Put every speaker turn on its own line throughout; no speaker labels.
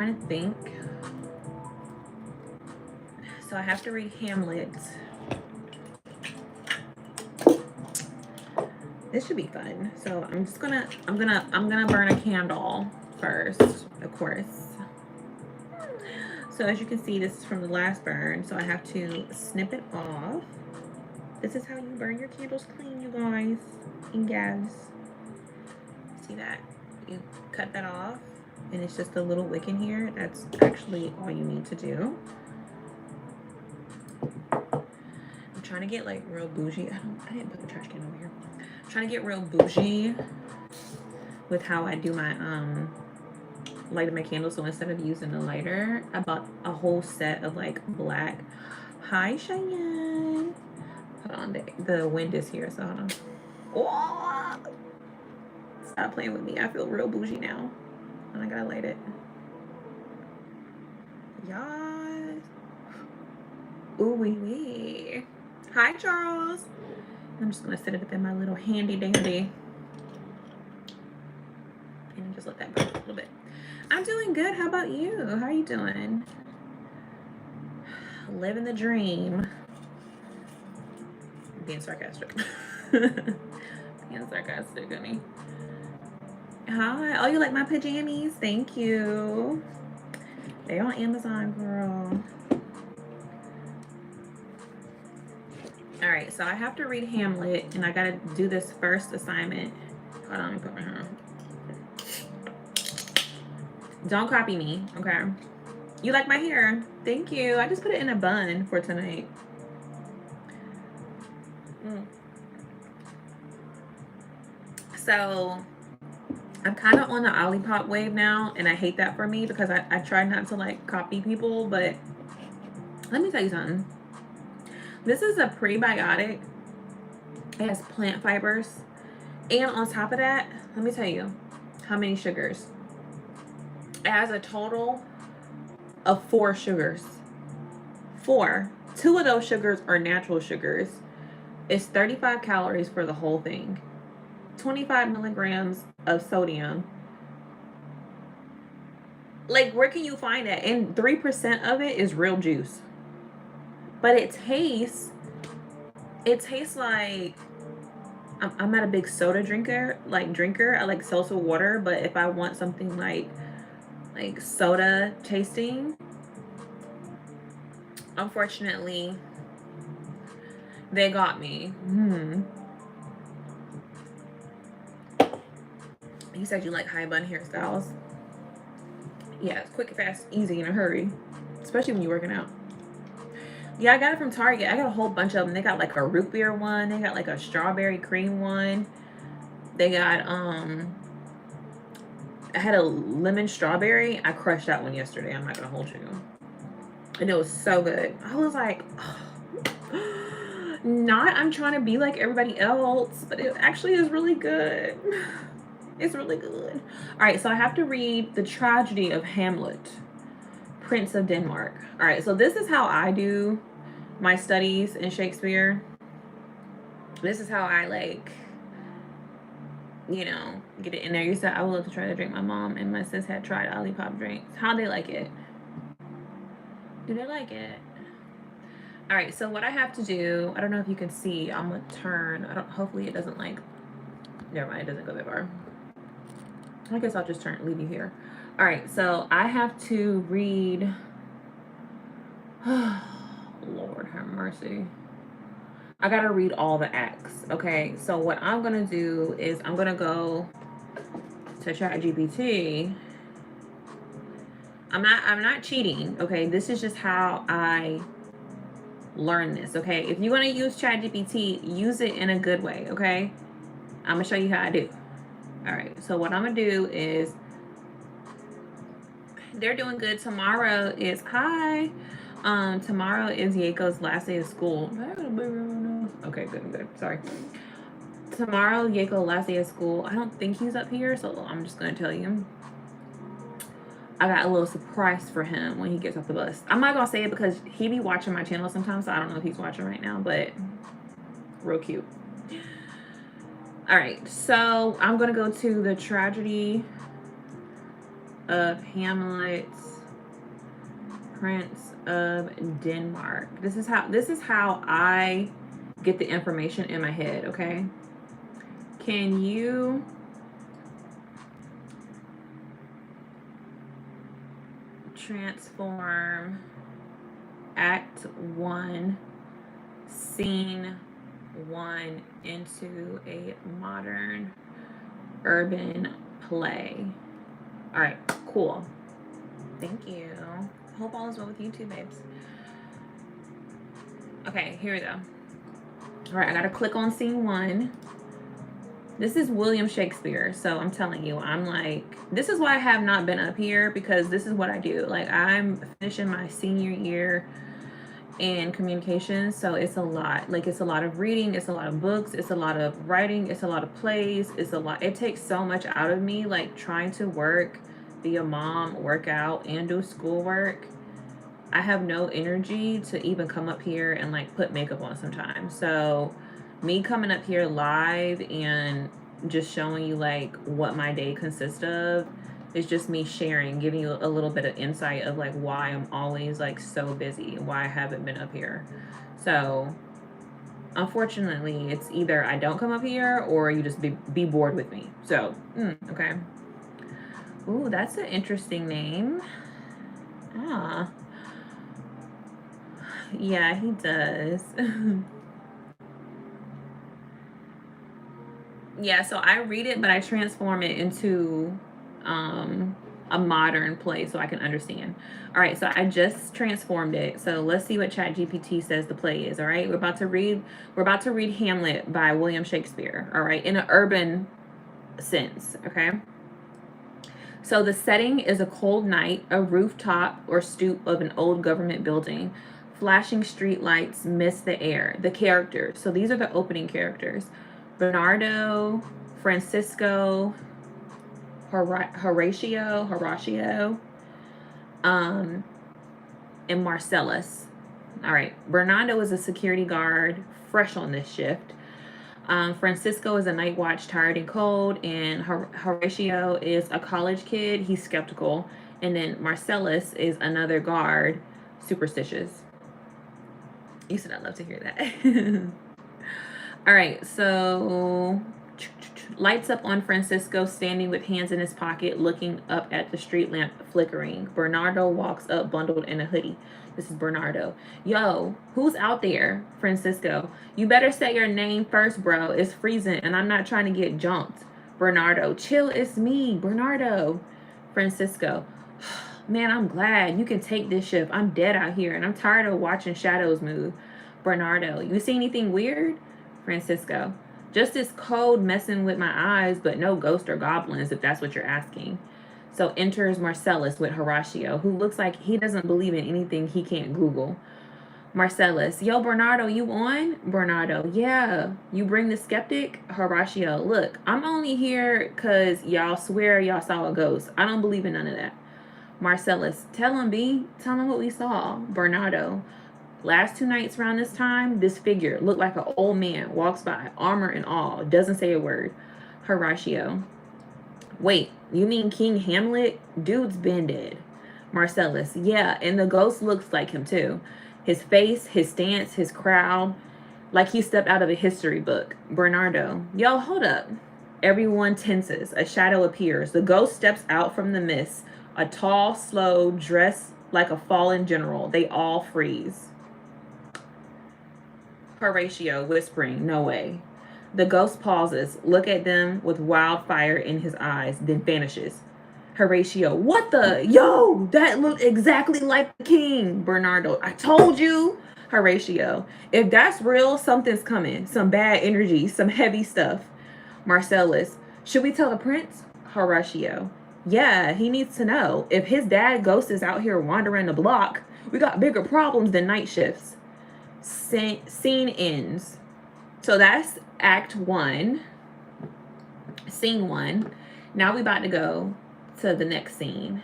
trying to think. So I have to read Hamlet. This should be fun. So I'm gonna burn a candle first, of course. So as you can see, this is from the last burn. So I have to snip it off. This is how you burn your candles clean, you guys and gals. See that? You cut that off, and it's just a little wick in here. That's actually all you need to do. I'm trying to get like real bougie. I didn't put the trash can over here. I'm trying to get real bougie with how I do my lighting my candles. So instead of using a lighter, I bought a whole set of like black. Hi, Cheyenne. Hold on, the wind is here, so hold on. Oh, stop playing with me. I feel real bougie now, and I gotta light it. Yes. Ooh wee wee. Hi, Charles. I'm just gonna set it up in my little handy dandy, and just let that burn a little bit. I'm doing good. How about you? How are you doing? Living the dream. Being sarcastic. Being sarcastic, honey. Hi. Oh, you like my pajamas? Thank you. They're on Amazon, girl. All right, so I have to read Hamlet, and I gotta do this first assignment. Hold on, let me put my hair on. Don't copy me, okay? You like my hair? Thank you. I just put it in a bun for tonight. So I'm kind of on the Olipop wave now, and I hate that for me because I try not to like copy people, but let me tell you something. This is a prebiotic. It has plant fibers, and on top of that, let me tell you how many sugars. It has a total of 4 sugars. 4. 2 of those sugars are natural sugars. It's 35 calories for the whole thing. 25 milligrams of sodium. Like, where can you find that? And 3% of it is real juice. But it tastes like, I'm not a big soda drinker. I like seltzer water, but if I want something like soda tasting, unfortunately, they got me. You said you like high bun hairstyles. Yeah, it's quick, fast, easy, in a hurry. Especially when you're working out. Yeah, I got it from Target. I got a whole bunch of them. They got like a root beer one. They got like a strawberry cream one. They got, I had a lemon strawberry. I crushed that one yesterday. I'm not going to hold you. And it was so good. I was like, oh, I'm trying to be like everybody else, but it actually is really good. It's really good. All right, so I have to read The Tragedy of Hamlet, Prince of Denmark. All right, so this is how I do my studies in Shakespeare. This is how I like, you know, get it in there. You said I would love to try to drink. My mom and my sis had tried Olipop drinks. How they like it? Do they like it? All right, so what I have to do, I don't know if you can see, I'm gonna turn, hopefully it doesn't like, never mind, it doesn't go that far. I guess I'll just leave you here. All right, so I have to read, Lord have mercy. I gotta read all the acts, okay? So what I'm gonna do is I'm gonna go to ChatGPT. I'm not cheating, okay? This is just how I learn this, okay? If you wanna use ChatGPT, use it in a good way, okay? I'm gonna show you how I do. All right, so what I'm gonna do is, they're doing good. Tomorrow is, hi. Tomorrow is Yako's last day of school. Okay, good. Sorry. Tomorrow, Yako last day of school. I don't think he's up here, so I'm just gonna tell you. I got a little surprise for him when he gets off the bus. I'm not gonna say it because he be watching my channel sometimes, so I don't know if he's watching right now, but real cute. All right, so I'm gonna go to The Tragedy of Hamlet. Prince of Denmark. This is how I get the information in my head, okay? Can you transform Act 1, Scene 1 into a modern urban play? All right, cool. Thank you. Hope all is well with you too, babes. Okay, here we go. All right, I gotta click on Scene 1. This is William Shakespeare, so I'm telling you, I'm like, this is why I have not been up here, because this is what I do. Like, I'm finishing my senior year in communications, so it's a lot. Like, it's a lot of reading, it's a lot of books, it's a lot of writing, it's a lot of plays, it's a lot. It takes so much out of me, like trying to work, be a mom, work out, and do schoolwork. I have no energy to even come up here and like put makeup on sometimes. So me coming up here live and just showing you like what my day consists of is just me sharing, giving you a little bit of insight of like why I'm always like so busy and why I haven't been up here. So unfortunately, it's either I don't come up here or you just be bored with me. So, okay. Ooh, that's an interesting name. Ah. Yeah, he does. Yeah, so I read it, but I transform it into a modern play so I can understand. All right, so I just transformed it. So let's see what ChatGPT says the play is. All right, we're about to read Hamlet by William Shakespeare. All right, in an urban sense. Okay. So the setting is a cold night, a rooftop or stoop of an old government building. Flashing street lights mist the air. The characters. So these are the opening characters. Bernardo, Francisco, Horatio, and Marcellus. All right. Bernardo is a security guard, fresh on this shift. Francisco is a night watch, tired and cold, and Horatio is a college kid. He's skeptical. And then Marcellus is another guard, superstitious. You said I'd love to hear that. All right, so lights up on Francisco standing with hands in his pocket, looking up at the street lamp flickering. Bernardo walks up bundled in a hoodie. This is Bernardo. Yo, who's out there? Francisco. You better say your name first, bro. It's freezing and I'm not trying to get jumped. Bernardo. Chill, it's me, Bernardo. Francisco. Man, I'm glad you can take this shift. I'm dead out here and I'm tired of watching shadows move. Bernardo. You see anything weird? Francisco. Just this cold messing with my eyes, but no ghost or goblins, if that's what you're asking. So enters Marcellus with Horatio, who looks like he doesn't believe in anything he can't Google. Marcellus. Yo, Bernardo, you on? Bernardo. Yeah. You bring the skeptic? Horatio. Look, I'm only here because y'all swear y'all saw a ghost. I don't believe in none of that. Marcellus. Tell him, B. Tell him what we saw. Bernardo. Last 2 nights around this time, this figure looked like an old man, walks by, armor and all, doesn't say a word. Horatio. Wait, you mean King Hamlet? Dude's been dead. Marcellus. Yeah, and the ghost looks like him too. His face, his stance, his crowd, like he stepped out of a history book. Bernardo. Yo, hold up. Everyone tenses. A shadow appears. The ghost steps out from the mist. A tall, slow, dressed like a fallen general. They all freeze. Horatio whispering, no way. The ghost pauses, look at them with wildfire in his eyes, then vanishes. Horatio, what the? Yo, that looked exactly like the king. Bernardo, I told you. Horatio, if that's real, something's coming. Some bad energy, some heavy stuff. Marcellus, should we tell the prince? Horatio, yeah, he needs to know. If his dad ghost is out here wandering the block, we got bigger problems than night shifts. Scene ends. So that's Act 1, Scene 1. Now we about to go to the next scene.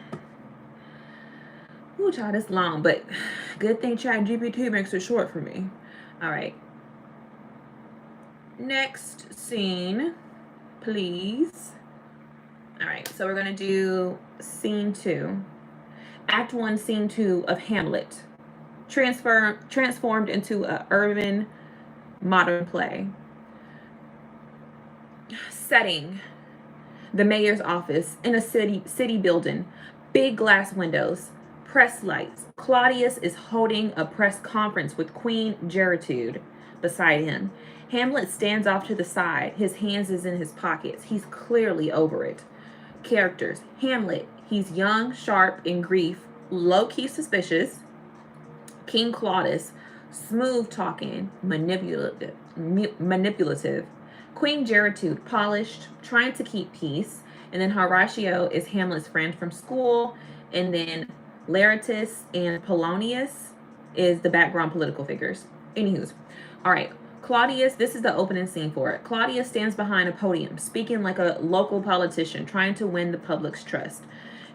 Ooh, child, it's long, but good thing ChatGPT makes it short for me. All right. Next scene, please. All right, so we're gonna do Scene 2. Act 1, Scene 2 of Hamlet, transformed into an urban modern play. Setting: the mayor's office in a city building, big glass windows, press lights. Claudius is holding a press conference with Queen Gertrude beside him. Hamlet stands off to the side. His hands is in his pockets. He's clearly over it. Characters: Hamlet, he's young, sharp, in grief, low-key suspicious. King Claudius, smooth talking, manipulative. Queen Gertrude, polished, trying to keep peace. And then Horatio is Hamlet's friend from school. And then Laertius and Polonius is the background political figures. Anywho's. All right. Claudius, this is the opening scene for it. Claudius stands behind a podium, speaking like a local politician, trying to win the public's trust.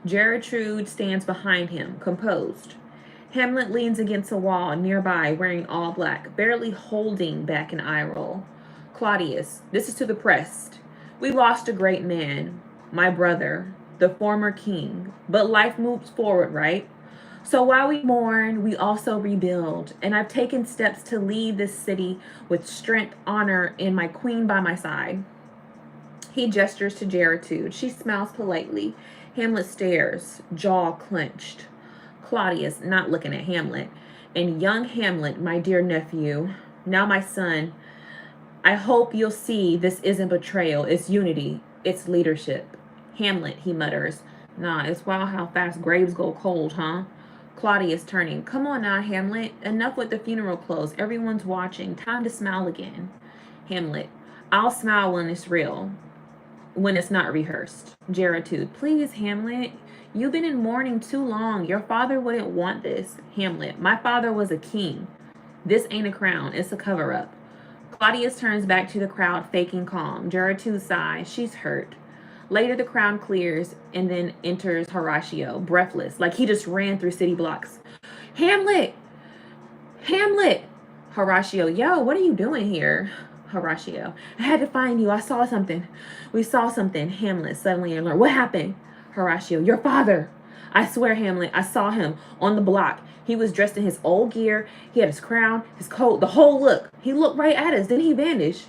Gertrude stands behind him, composed. Hamlet leans against a wall nearby, wearing all black, barely holding back an eye roll. Claudius, this is to the press. We lost a great man, my brother, the former king, but life moves forward, right? So while we mourn, we also rebuild, and I've taken steps to lead this city with strength, honor, and my queen by my side. He gestures to Gertrude. She smiles politely. Hamlet stares, jaw clenched. Claudius, not looking at Hamlet. And young Hamlet, my dear nephew, now my son, I hope you'll see this isn't betrayal, it's unity, it's leadership. Hamlet, he mutters. Nah, it's wild how fast graves go cold, huh? Claudius turning. Come on now, Hamlet. Enough with the funeral clothes. Everyone's watching. Time to smile again. Hamlet. I'll smile when it's real. When it's not rehearsed. Gertrude. Please, Hamlet. You've been in mourning too long. Your father wouldn't want this. Hamlet. My father was a king. This ain't a crown. It's a cover-up. Claudius turns back to the crowd, faking calm. Gertrude sighs. She's hurt. Later, the crowd clears, and then enters Horatio, breathless, like he just ran through city blocks. Hamlet! Hamlet! Horatio, yo, what are you doing here? Horatio, I had to find you. I saw something. We saw something. Hamlet, suddenly alert. What happened? Horatio, your father. I swear, Hamlet, I saw him on the block. He was dressed in his old gear. He had his crown, his coat, the whole look. He looked right at us. Then he vanished.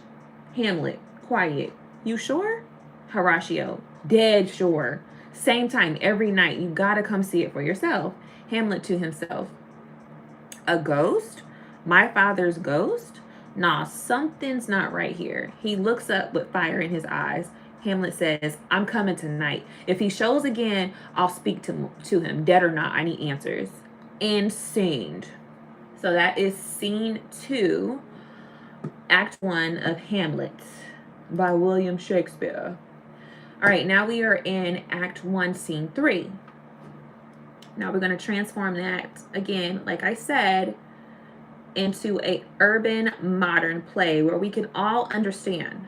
Hamlet, quiet. You sure? Horatio, dead sure. Same time every night. You gotta come see it for yourself. Hamlet to himself. A ghost? My father's ghost? Nah, something's not right here. He looks up with fire in his eyes. Hamlet says, I'm coming tonight. If he shows again, I'll speak to him. Dead or not, I need answers. And scene. So that is scene 2, act 1 of Hamlet by William Shakespeare. All right, now we are in act 1, scene 3. Now we're going to transform that again, like I said, into a urban modern play where we can all understand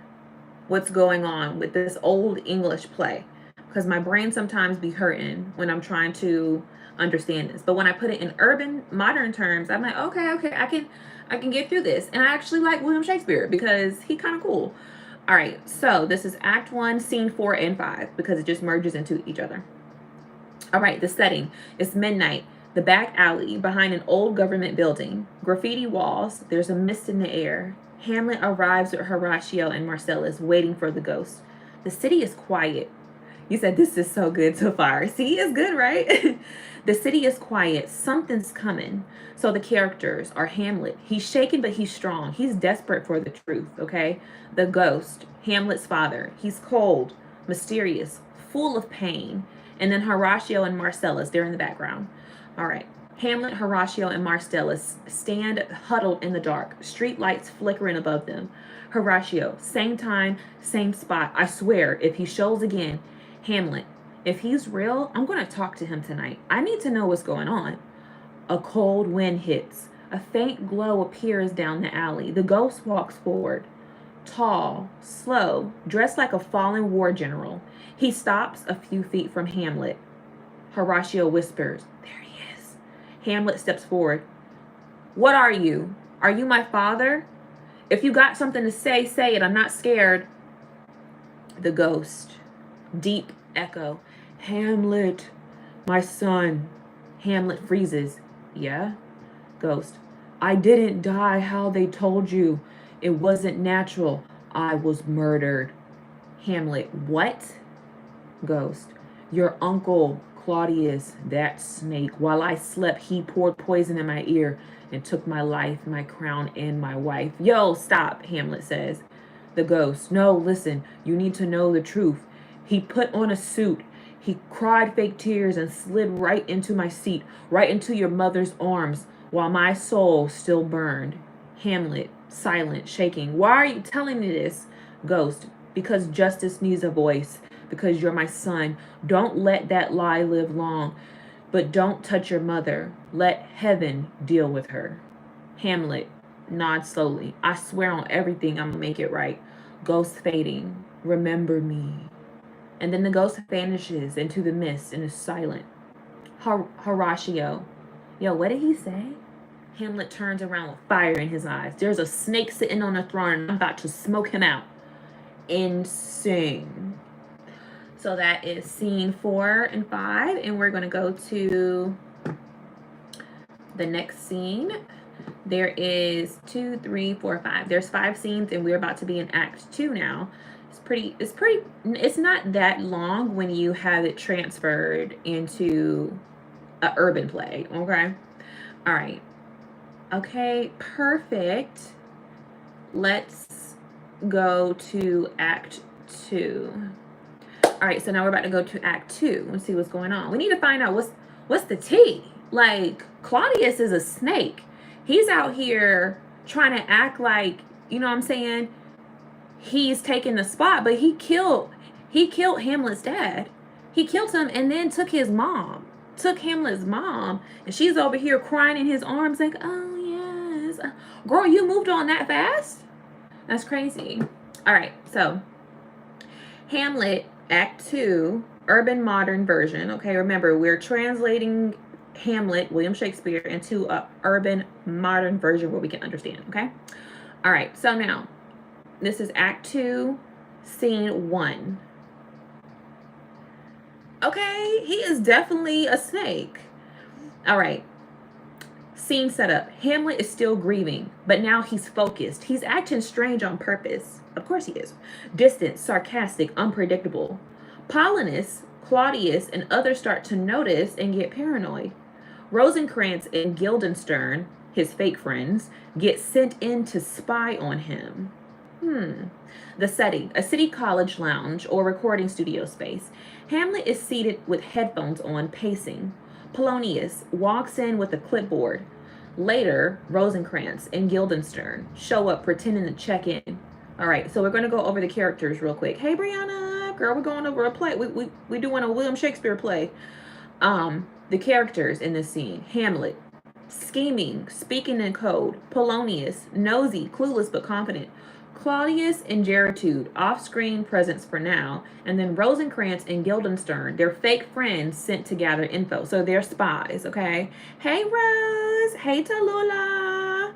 what's going on with this old English play, because my brain sometimes be hurting when I'm trying to understand this. But when I put it in urban modern terms, I'm like, okay, I can get through this. And I actually like William Shakespeare because he kind of cool. All right, so this is act 1, scene 4 and 5, because it just merges into each other. All right, the setting is midnight, the back alley behind an old government building, graffiti walls, there's a mist in the air. Hamlet arrives with Horatio and Marcellus waiting for the ghost. The city is quiet. You said this is so good so far. See, it's good, right? The city is quiet. Something's coming. So the characters are Hamlet. He's shaken, but he's strong. He's desperate for the truth, okay? The ghost, Hamlet's father. He's cold, mysterious, full of pain. And then Horatio and Marcellus, they're in the background. All right. Hamlet, Horatio, and Marcellus stand huddled in the dark, street lights flickering above them. Horatio, same time, same spot. I swear, if he shows again. Hamlet, if he's real, I'm going to talk to him tonight. I need to know what's going on. A cold wind hits. A faint glow appears down the alley. The ghost walks forward. Tall, slow, dressed like a fallen war general. He stops a few feet from Hamlet. Horatio whispers, there he is. Hamlet steps forward. What are you? Are you my father? If you got something to say, say it. I'm not scared. The ghost. Deep echo. Hamlet, my son. Hamlet freezes. Yeah? Ghost. I didn't die how they told you. It wasn't natural. I was murdered. Hamlet. What? Ghost. Your uncle, Claudius, that snake. While I slept, he poured poison in my ear and took my life, my crown, and my wife. Yo, stop, Hamlet says. The ghost. No, listen, you need to know the truth. He put on a suit. He cried fake tears and slid right into my seat, right into your mother's arms, while my soul still burned. Hamlet, silent, shaking. Why are you telling me this? Ghost. Because justice needs a voice. Because you're my son. Don't let that lie live long. But don't touch your mother. Let heaven deal with her. Hamlet, nod slowly. I swear on everything I'm gonna make it right. Ghost fading. Remember me. And then the ghost vanishes into the mist and is silent. Horatio. Yo, what did he say? Hamlet turns around with fire in his eyes. There's a snake sitting on a throne and I'm about to smoke him out. Insane. So that is scene 4 and 5. And we're going to go to the next scene. There is 2, 3, 4, 5. There's 5 scenes and we're about to be in Act 2 now. It's not that long when you have it transferred into an urban play. Okay. All right. Okay, perfect. Let's go to Act 2. All right, so now we're about to go to Act 2 and see what's going on. We need to find out what's the tea. Like, Claudius is a snake. He's out here trying to act like, you know what I'm saying, he's taking the spot, but he killed Hamlet's dad. He killed him and then took his mom. Took Hamlet's mom, and she's over here crying in his arms like, oh yes. Girl, you moved on that fast? That's crazy. All right, so Hamlet, Act 2, urban modern version. Okay, remember, we're translating Hamlet, William Shakespeare, into a urban modern version where we can understand, okay? All right, so now, this is Act 2, Scene 1. Okay, he is definitely a snake. All right. Scene set up. Hamlet is still grieving, but now he's focused. He's acting strange on purpose. Of course he is. Distant, sarcastic, unpredictable. Paulinus, Claudius, and others start to notice and get paranoid. Rosencrantz and Guildenstern, his fake friends, get sent in to spy on him. The setting, a city college lounge or recording studio space. Hamlet is seated with headphones on, pacing. Polonius walks in with a clipboard. Later, Rosencrantz and Guildenstern show up pretending to check in. All right, so we're going to go over the characters real quick. Hey, Brianna, girl, we're going over a play. We doing a William Shakespeare play. The characters in this scene. Hamlet, scheming, speaking in code. Polonius, nosy, clueless but confident. Claudius and Gertrude, off-screen presence for now, and then Rosencrantz and Guildenstern, they're fake friends sent to gather info, so they're spies, okay? Hey, Rose. Hey, Tallulah.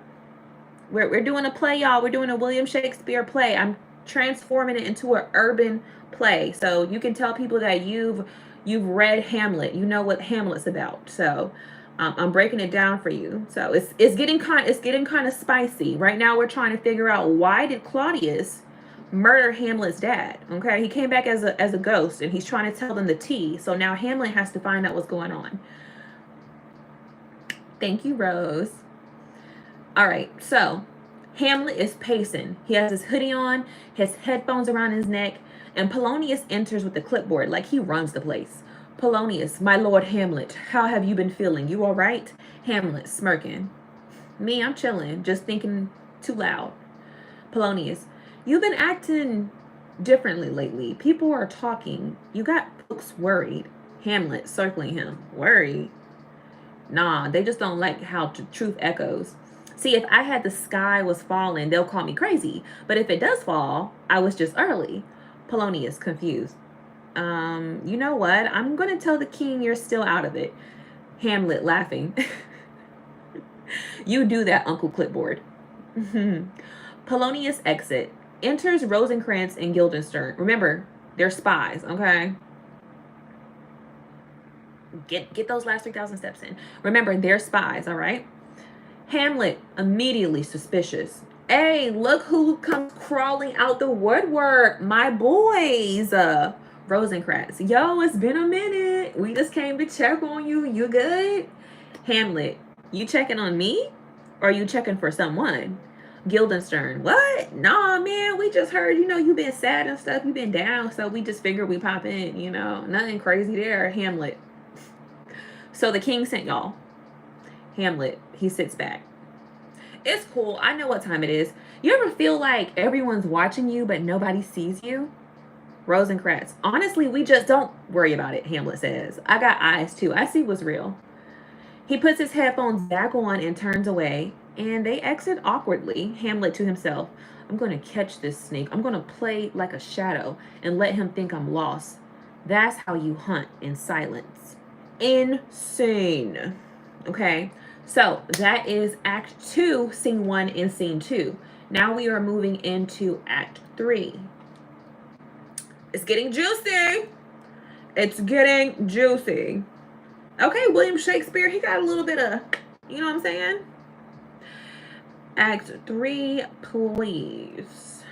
We're doing a play, y'all. We're doing a William Shakespeare play. I'm transforming it into an urban play, so you can tell people that you've read Hamlet. You know what Hamlet's about, so I'm breaking it down for you. So it's getting kind of spicy. Right now we're trying to figure out, why did Claudius murder Hamlet's dad? Okay, he came back as a ghost and he's trying to tell them the tea. So now Hamlet has to find out what's going on. Thank you, Rose. All right, so Hamlet is pacing. He has his hoodie on, his headphones around his neck, and Polonius enters with the clipboard like he runs the place. Polonius, my lord Hamlet, how have you been feeling? You all right? Hamlet, smirking. Me, I'm chilling, just thinking too loud. Polonius, you've been acting differently lately. People are talking. You got folks worried. Hamlet, circling him. Worried? Nah, they just don't like how the truth echoes. See, if I had the sky was falling, they'll call me crazy. But if it does fall, I was just early. Polonius, confused. You know what? I'm going to tell the king you're still out of it. Hamlet, laughing. You do that, Uncle Clipboard. Polonius exit. Enters Rosencrantz and Guildenstern. Remember, they're spies, okay? Get those last 3,000 steps in. Remember, they're spies, all right? Hamlet, immediately suspicious. Hey, look who comes crawling out the woodwork. My boys. Rosencrantz. Yo, it's been a minute. We just came to check on you. You good? Hamlet, you checking on me? Or are you checking for someone? Guildenstern, what? Nah, man, we just heard, you been sad and stuff. You been down, so we just figured we pop in, Nothing crazy there. Hamlet. So the king sent y'all. Hamlet, he sits back. It's cool. I know what time it is. You ever feel like everyone's watching you, but nobody sees you? Rosencrantz, honestly, we just don't worry about it, Hamlet says. I got eyes too. I see what's real. He puts his headphones back on and turns away, and they exit awkwardly. Hamlet to himself, I'm going to catch this snake. I'm going to play like a shadow and let him think I'm lost. That's how you hunt in silence. Insane. Okay, so that is Act 2, Scene 1, and Scene 2. Now we are moving into Act 3. It's getting juicy. It's getting juicy. Okay, William Shakespeare, he got a little bit of, you know what I'm saying? Act 3, please.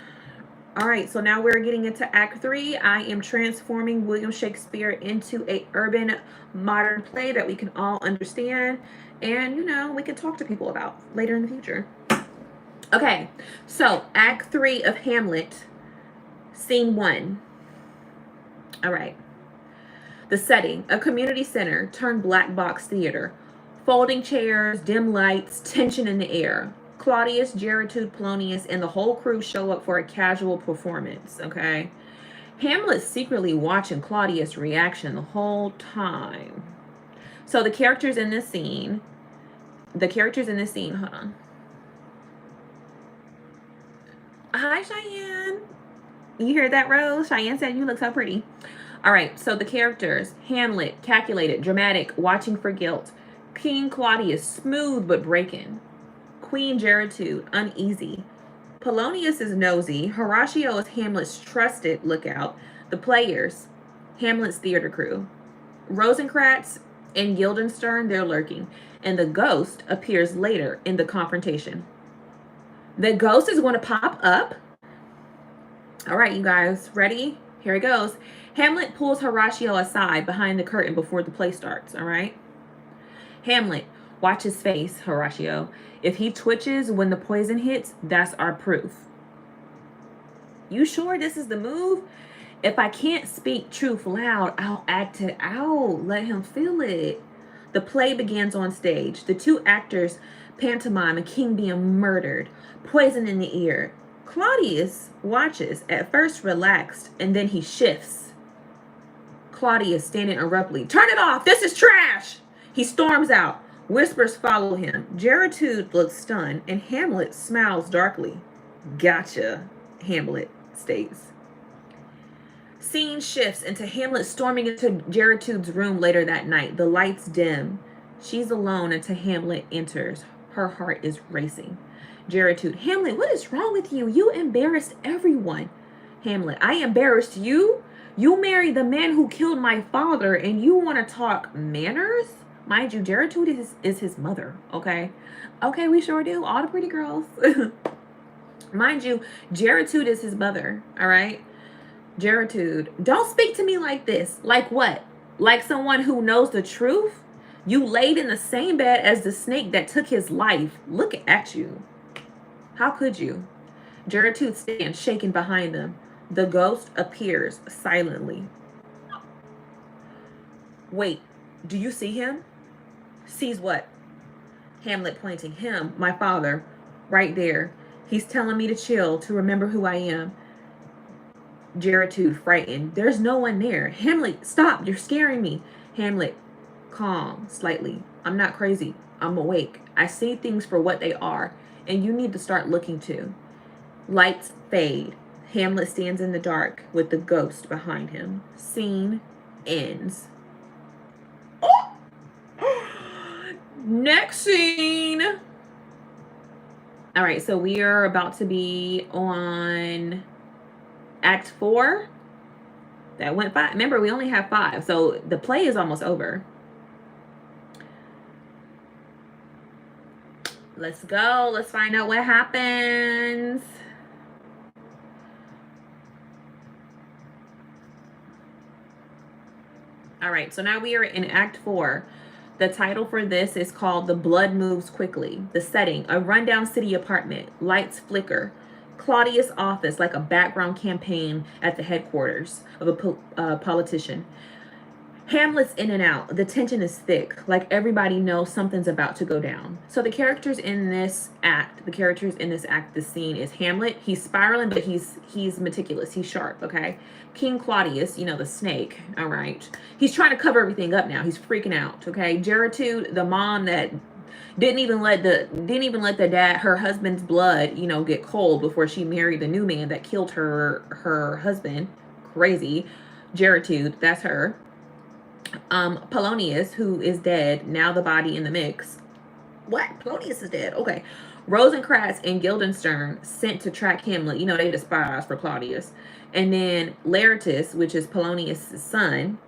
All right, so now we're getting into Act 3. I am transforming William Shakespeare into a urban modern play that we can all understand and, we can talk to people about later in the future. Okay, so Act 3 of Hamlet, Scene 1. All right. The setting, a community center turned black box theater. Folding chairs, dim lights, tension in the air. Claudius, Gertrude, Polonius, and the whole crew show up for a casual performance, okay? Hamlet's secretly watching Claudius' reaction the whole time. So the characters in this scene, hold on. Hi, Cheyenne. You hear that, Rose? Cheyenne said you look so pretty. All right, so the characters, Hamlet, calculated, dramatic, watching for guilt. King Claudius, smooth but breaking. Queen Gertrude, uneasy. Polonius is nosy. Horatio is Hamlet's trusted lookout. The players, Hamlet's theater crew. Rosencrantz and Guildenstern, they're lurking. And the ghost appears later in the confrontation. The ghost is going to pop up. All right, you guys, ready? Here it goes. Hamlet pulls Horatio aside behind the curtain before the play starts, all right? Hamlet, watch his face, Horatio. If he twitches when the poison hits, that's our proof. You sure this is the move? If I can't speak truth loud, I'll act it out. Let him feel it. The play begins on stage. The two actors pantomime a king being murdered, poison in the ear. Claudius watches, at first relaxed, and then he shifts. Claudius standing abruptly. Turn it off! This is trash! He storms out. Whispers follow him. Gertrude looks stunned, and Hamlet smiles darkly. Gotcha, Hamlet states. Scene shifts into Hamlet storming into Gertrude's room later that night. The lights dim. She's alone until Hamlet enters. Her heart is racing. Gertrude, Hamlet, what is wrong with you? You embarrassed everyone. Hamlet, I embarrassed you? You married the man who killed my father and you want to talk manners? Mind you, Gertrude is his mother, okay? Okay, we sure do. All the pretty girls. Mind you, Gertrude is his mother, all right? Gertrude, don't speak to me like this. Like what? Like someone who knows the truth? You laid in the same bed as the snake that took his life. Look at you. How could you? Gertrude stands shaking behind them. The ghost appears silently. Wait, do you see him? Sees what? Hamlet pointing. Him, my father, right there. He's telling me to chill, to remember who I am. Gertrude, frightened. There's no one there. Hamlet, stop, you're scaring me. Hamlet, calm, slightly. I'm not crazy. I'm awake. I see things for what they are, and you need to start looking too. Lights fade. Hamlet stands in the dark with the ghost behind him. Scene ends. Oh! Next scene. All right, so we are about to be on Act 4. That went 5. Remember, we only have 5, so the play is almost over. Let's go. Let's find out what happens. All right, so now we are in Act 4. The title for this is called The Blood Moves Quickly. The setting, a rundown city apartment. Lights flicker. Claudius' office, like a background campaign at the headquarters of a politician. Hamlet's in and out. The tension is thick. Like everybody knows something's about to go down. So the characters in this act, this scene is Hamlet. He's spiraling, but he's meticulous. He's sharp, okay? King Claudius, you know, the snake, all right. He's trying to cover everything up now. He's freaking out, okay? Gertrude, the mom that didn't even let the dad, her husband's blood, you know, get cold before she married the new man that killed her husband. Crazy. Gertrude, that's her. Polonius, who is dead, now the body in the mix. What? Polonius is dead. Okay. Rosencrantz and Guildenstern sent to track Hamlet. You know, they the spies for Claudius. And then Laertes, which is Polonius' son,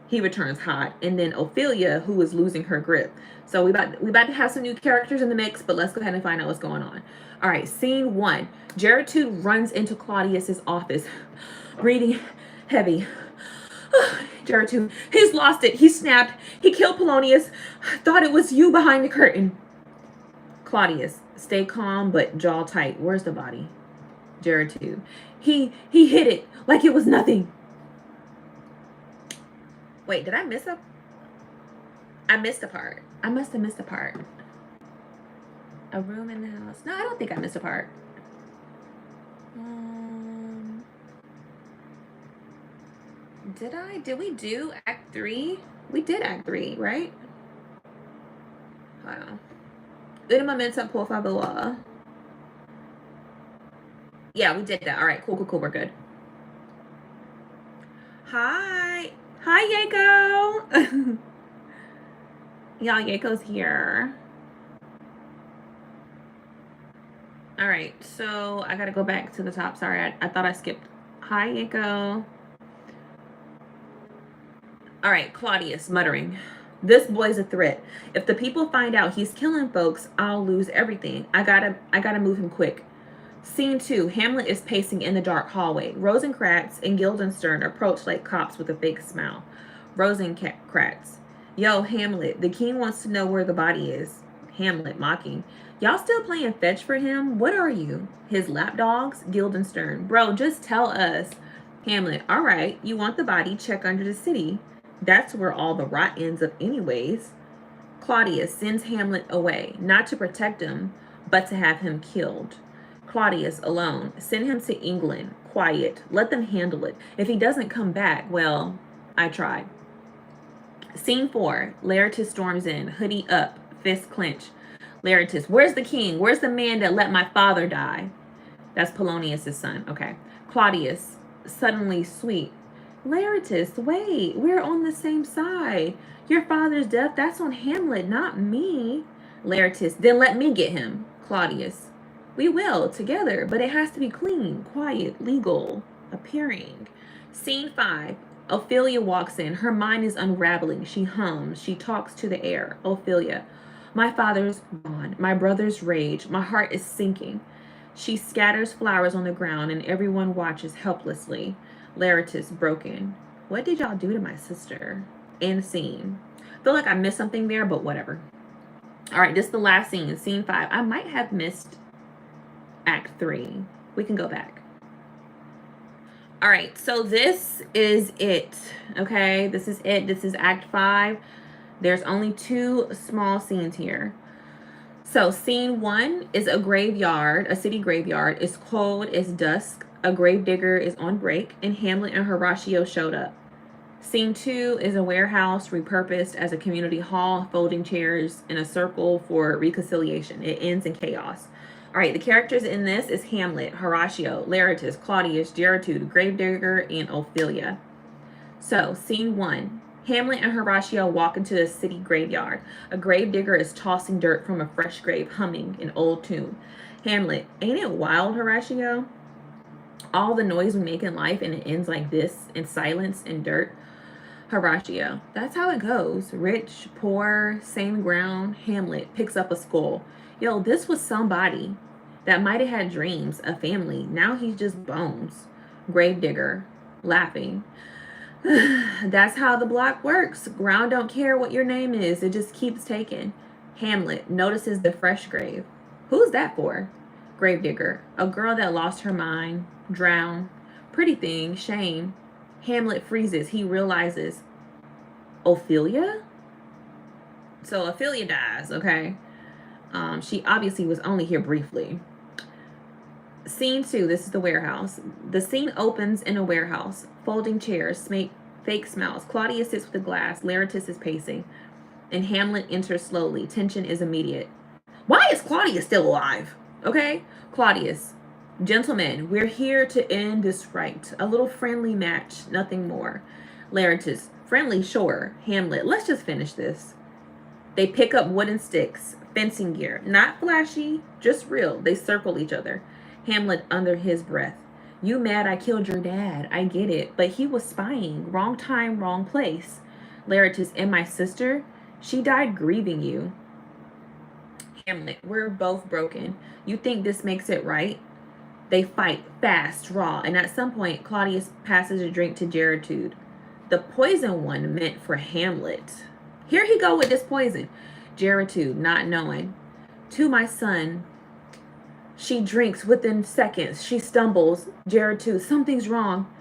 he returns hot. And then Ophelia, who is losing her grip. So we about to have some new characters in the mix, but let's go ahead and find out what's going on. All right, scene 1. Gertrude runs into Claudius's office, breathing heavy. Gertrude, he's lost it. He snapped. He killed Polonius. Thought it was you behind the curtain. Claudius, stay calm but jaw tight. Where's the body? Gertrude, he hit it like it was nothing. Wait, did I miss a? I missed a part. I must have missed a part. A room in the house. No, I don't think I missed a part. Did we do Act 3? We did Act 3, right? Hold on. Una momentum, por favor. Yeah, we did that. All right, cool. We're good. Hi, Yako. Y'all, Yako's here. All right, so I gotta go back to the top. Sorry, I thought I skipped. Hi, Yako. All right, Claudius muttering. This boy's a threat. If the people find out he's killing folks, I'll lose everything. I gotta move him quick. Scene 2. Hamlet is pacing in the dark hallway. Rosencrantz and Guildenstern approach like cops with a fake smile. Rosencrantz. Yo, Hamlet, the king wants to know where the body is. Hamlet mocking. Y'all still playing fetch for him? What are you? His lapdogs? Guildenstern. Bro, just tell us. Hamlet. All right, you want the body? Check under the city. That's where all the rot ends up anyways. Claudius sends Hamlet away, not to protect him, but to have him killed. Claudius alone. Send him to England. Quiet. Let them handle it. If he doesn't come back, well, I tried. Scene 4. Laertes storms in, hoodie up, fist clenched. Laertes, where's the king? Where's the man that let my father die? That's Polonius' son. Okay. Claudius, suddenly sweet. Laertes, wait, we're on the same side. Your father's death, that's on Hamlet, not me. Laertes, then let me get him. Claudius, we will, together, but it has to be clean, quiet, legal, appearing. Scene 5. Ophelia walks in. Her mind is unraveling. She hums. She talks to the air. Ophelia, my father's gone. My brother's rage. My heart is sinking. She scatters flowers on the ground and everyone watches helplessly. Laertes, broken. What did y'all do to my sister? End scene. Feel like I missed something there, but whatever. All right, this is the last scene. Scene 5. I might have missed Act 3. We can go back. All right, so this is it. Okay, this is it. This is Act 5. There's only 2 small scenes here. So scene 1 is a graveyard, a city graveyard. It's cold, it's dusk. A gravedigger is on break, and Hamlet and Horatio showed up. Scene 2 is a warehouse repurposed as a community hall, folding chairs in a circle for reconciliation. It ends in chaos. All right, the characters in this is Hamlet, Horatio, Laertes, Claudius, Gertrude, Gravedigger, and Ophelia. So, scene 1. Hamlet and Horatio walk into the city graveyard. A gravedigger is tossing dirt from a fresh grave, humming an old tune. Hamlet, ain't it wild, Horatio? All the noise we make in life and it ends like this, in silence and dirt. Horatio. That's how it goes. Rich, poor, same ground. Hamlet picks up a skull. Yo, this was somebody that might have had dreams, a family. Now he's just bones. Gravedigger, laughing. That's how the block works. Ground don't care what your name is. It just keeps taking. Hamlet notices the fresh grave. Who's that for? Gravedigger. A girl that lost her mind. Drowned. Pretty thing. Shame. Hamlet freezes. He realizes. Ophelia? So Ophelia dies, okay? She obviously was only here briefly. Scene 2, this is the warehouse. The scene opens in a warehouse. Folding chairs, fake smiles. Claudia sits with the glass. Laertes is pacing. And Hamlet enters slowly. Tension is immediate. Why is Claudia still alive? Okay? Claudius. Gentlemen, we're here to end this right. A little friendly match, nothing more. Laertes. Friendly, sure. Hamlet. Let's just finish this. They pick up wooden sticks. Fencing gear. Not flashy, just real. They circle each other. Hamlet under his breath. You mad I killed your dad. I get it. But he was spying. Wrong time, wrong place. Laertes, and my sister? She died grieving you. Hamlet, we're both broken. You think this makes it right? They fight fast, raw, and at some point, Claudius passes a drink to Gertrude. The poison one meant for Hamlet. Here he go with this poison. Gertrude, not knowing. To my son. She drinks within seconds. She stumbles. Gertrude, something's wrong.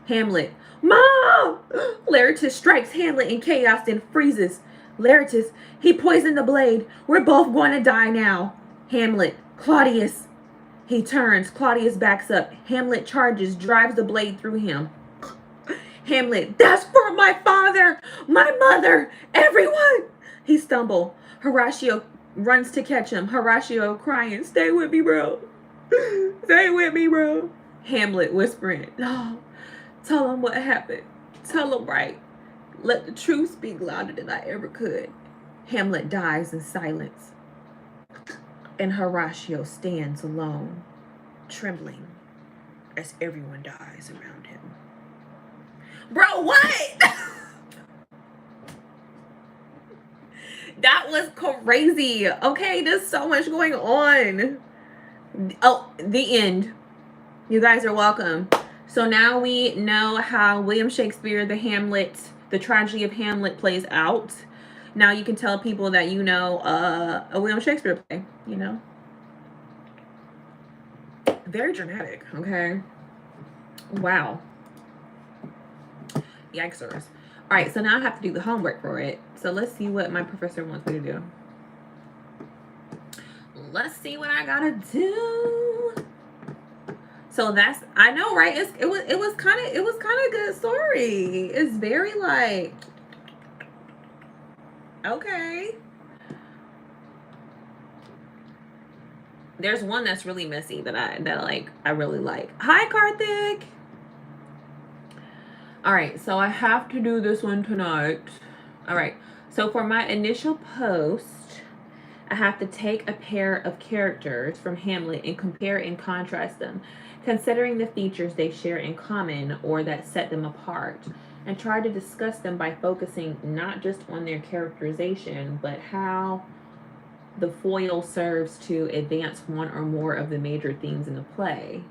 Hamlet, Mom! Laertes strikes Hamlet in chaos and freezes. Laertes, he poisoned the blade. We're both going to die now. Hamlet, Claudius. He turns. Claudius backs up. Hamlet charges, drives the blade through him. Hamlet, that's for my father, my mother, everyone. He stumbles. Horatio runs to catch him. Horatio crying, stay with me, bro. Stay with me, bro. Hamlet whispering, no, tell him what happened. Tell him right. Let the truth speak louder than I ever could. Hamlet dies in silence. And Horatio stands alone, trembling as everyone dies around him. Bro, what? That was crazy. Okay, there's so much going on. Oh, the end. You guys are welcome. So now we know how William Shakespeare, the tragedy of Hamlet plays out. Now you can tell people that you know a William Shakespeare play, you know. Very dramatic, okay? Wow. Yikesers. All right, so now I have to do the homework for it. So let's see what my professor wants me to do. Let's see what I gotta do. So that's, I know, right? It was kind of a good story. It's very like, okay. There's one that's really messy that I really like. Hi, Karthik. All right, so I have to do this one tonight. All right, so for my initial post, I have to take a pair of characters from Hamlet and compare and contrast them, considering the features they share in common or that set them apart, and try to discuss them by focusing not just on their characterization, but how the foil serves to advance one or more of the major themes in the play.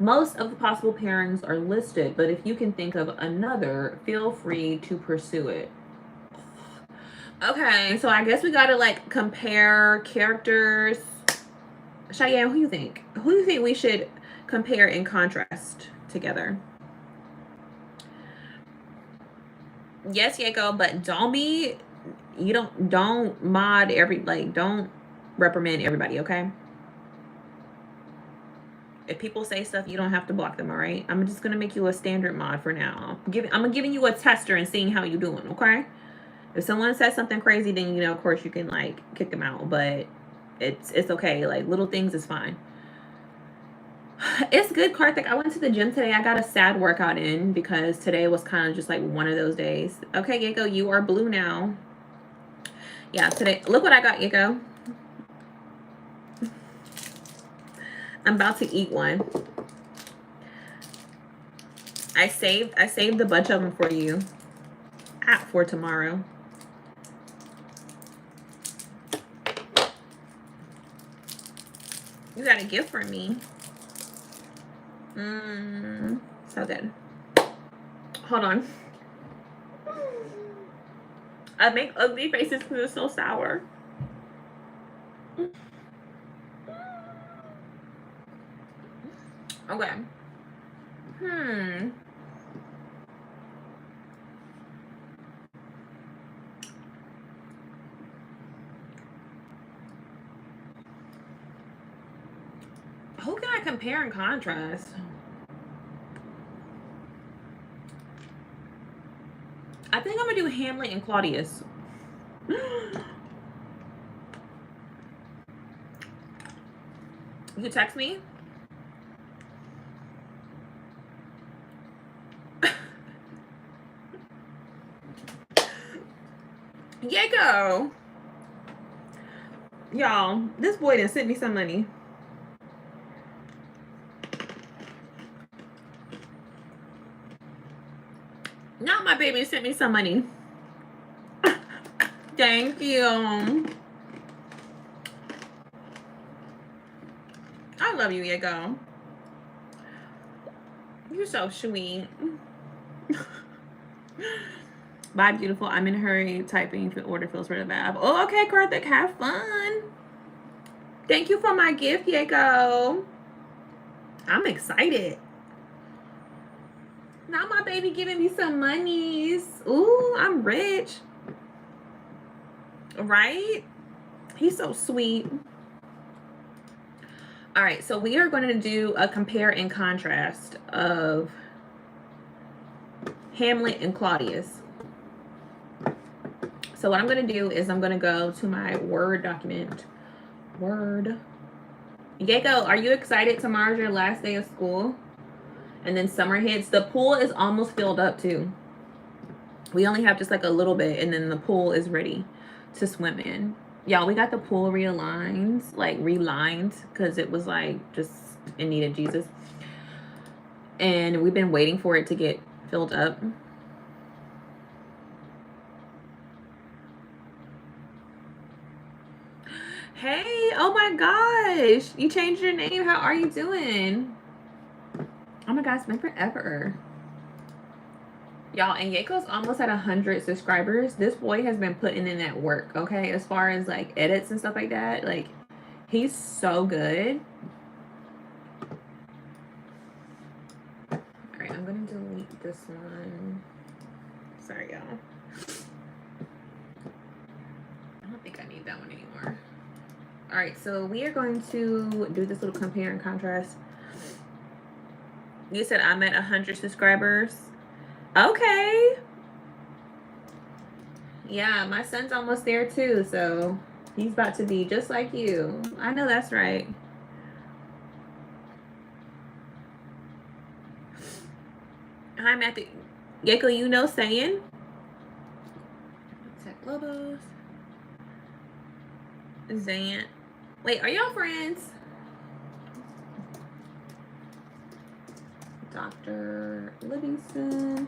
Most of the possible pairings are listed, but if you can think of another, feel free to pursue it. Okay, so I guess we gotta like compare characters. Cheyenne, who do you think? Who do you think we should compare and contrast together? Yes, Yako, but don't mod don't reprimand everybody, okay? If people say stuff, you don't have to block them, all right? I'm just gonna make you a standard mod for now. I'm giving you a tester and seeing how you're doing, okay? If someone says something crazy, then you know, of course, you can like kick them out, but it's okay. Like little things is fine. It's good, Karthik. I went to the gym today. I got a sad workout in because today was kind of just like one of those days. Okay, Yako, you are blue now. Yeah, today. Look what I got, Yako. I'm about to eat one. I saved a bunch of them for you. hat for tomorrow. You got a gift for me. So good. Hold on. I make ugly faces because it's so sour. Okay. Who can I compare and contrast? I think I'm gonna do Hamlet and Claudius. You text me? Yako! Y'all, this boy done sent me some money. Now my baby sent me some money. Thank you. I love you, Yako. You're so sweet. Bye, beautiful. I'm in a hurry typing for order feels really bad. Oh, okay, Karthik. Have fun. Thank you for my gift, Yako. I'm excited. Now my baby giving me some monies. Ooh, I'm rich. Right? He's so sweet. All right, so we are going to do a compare and contrast of Hamlet and Claudius. So what I'm going to do is I'm going to go to my Word document. Word. Yako, are you excited? Tomorrow's your last day of school. And then summer hits. The pool is almost filled up too. We only have just like a little bit and then the pool is ready to swim in. Y'all, we got the pool realigned, like relined, because it was like just in need of Jesus. And we've been waiting for it to get filled up. Hey, oh my gosh. You changed your name. How are you doing? Oh my gosh, it's been forever. Y'all, and Yako's almost at 100 subscribers. This boy has been putting in that work, okay? As far as like edits and stuff like that. Like, he's so good. All right, I'm gonna delete this one. Sorry, y'all. I don't think I need that one anymore. All right, so we are going to do this little compare and contrast. You said I'm at 100 subscribers. Okay. Yeah, my son's almost there too, so he's about to be just like you. I know that's right. Hi, Matthew. Yako, you know saying? Tech Lobos. Zant. Wait, are y'all friends? Dr. Livingston.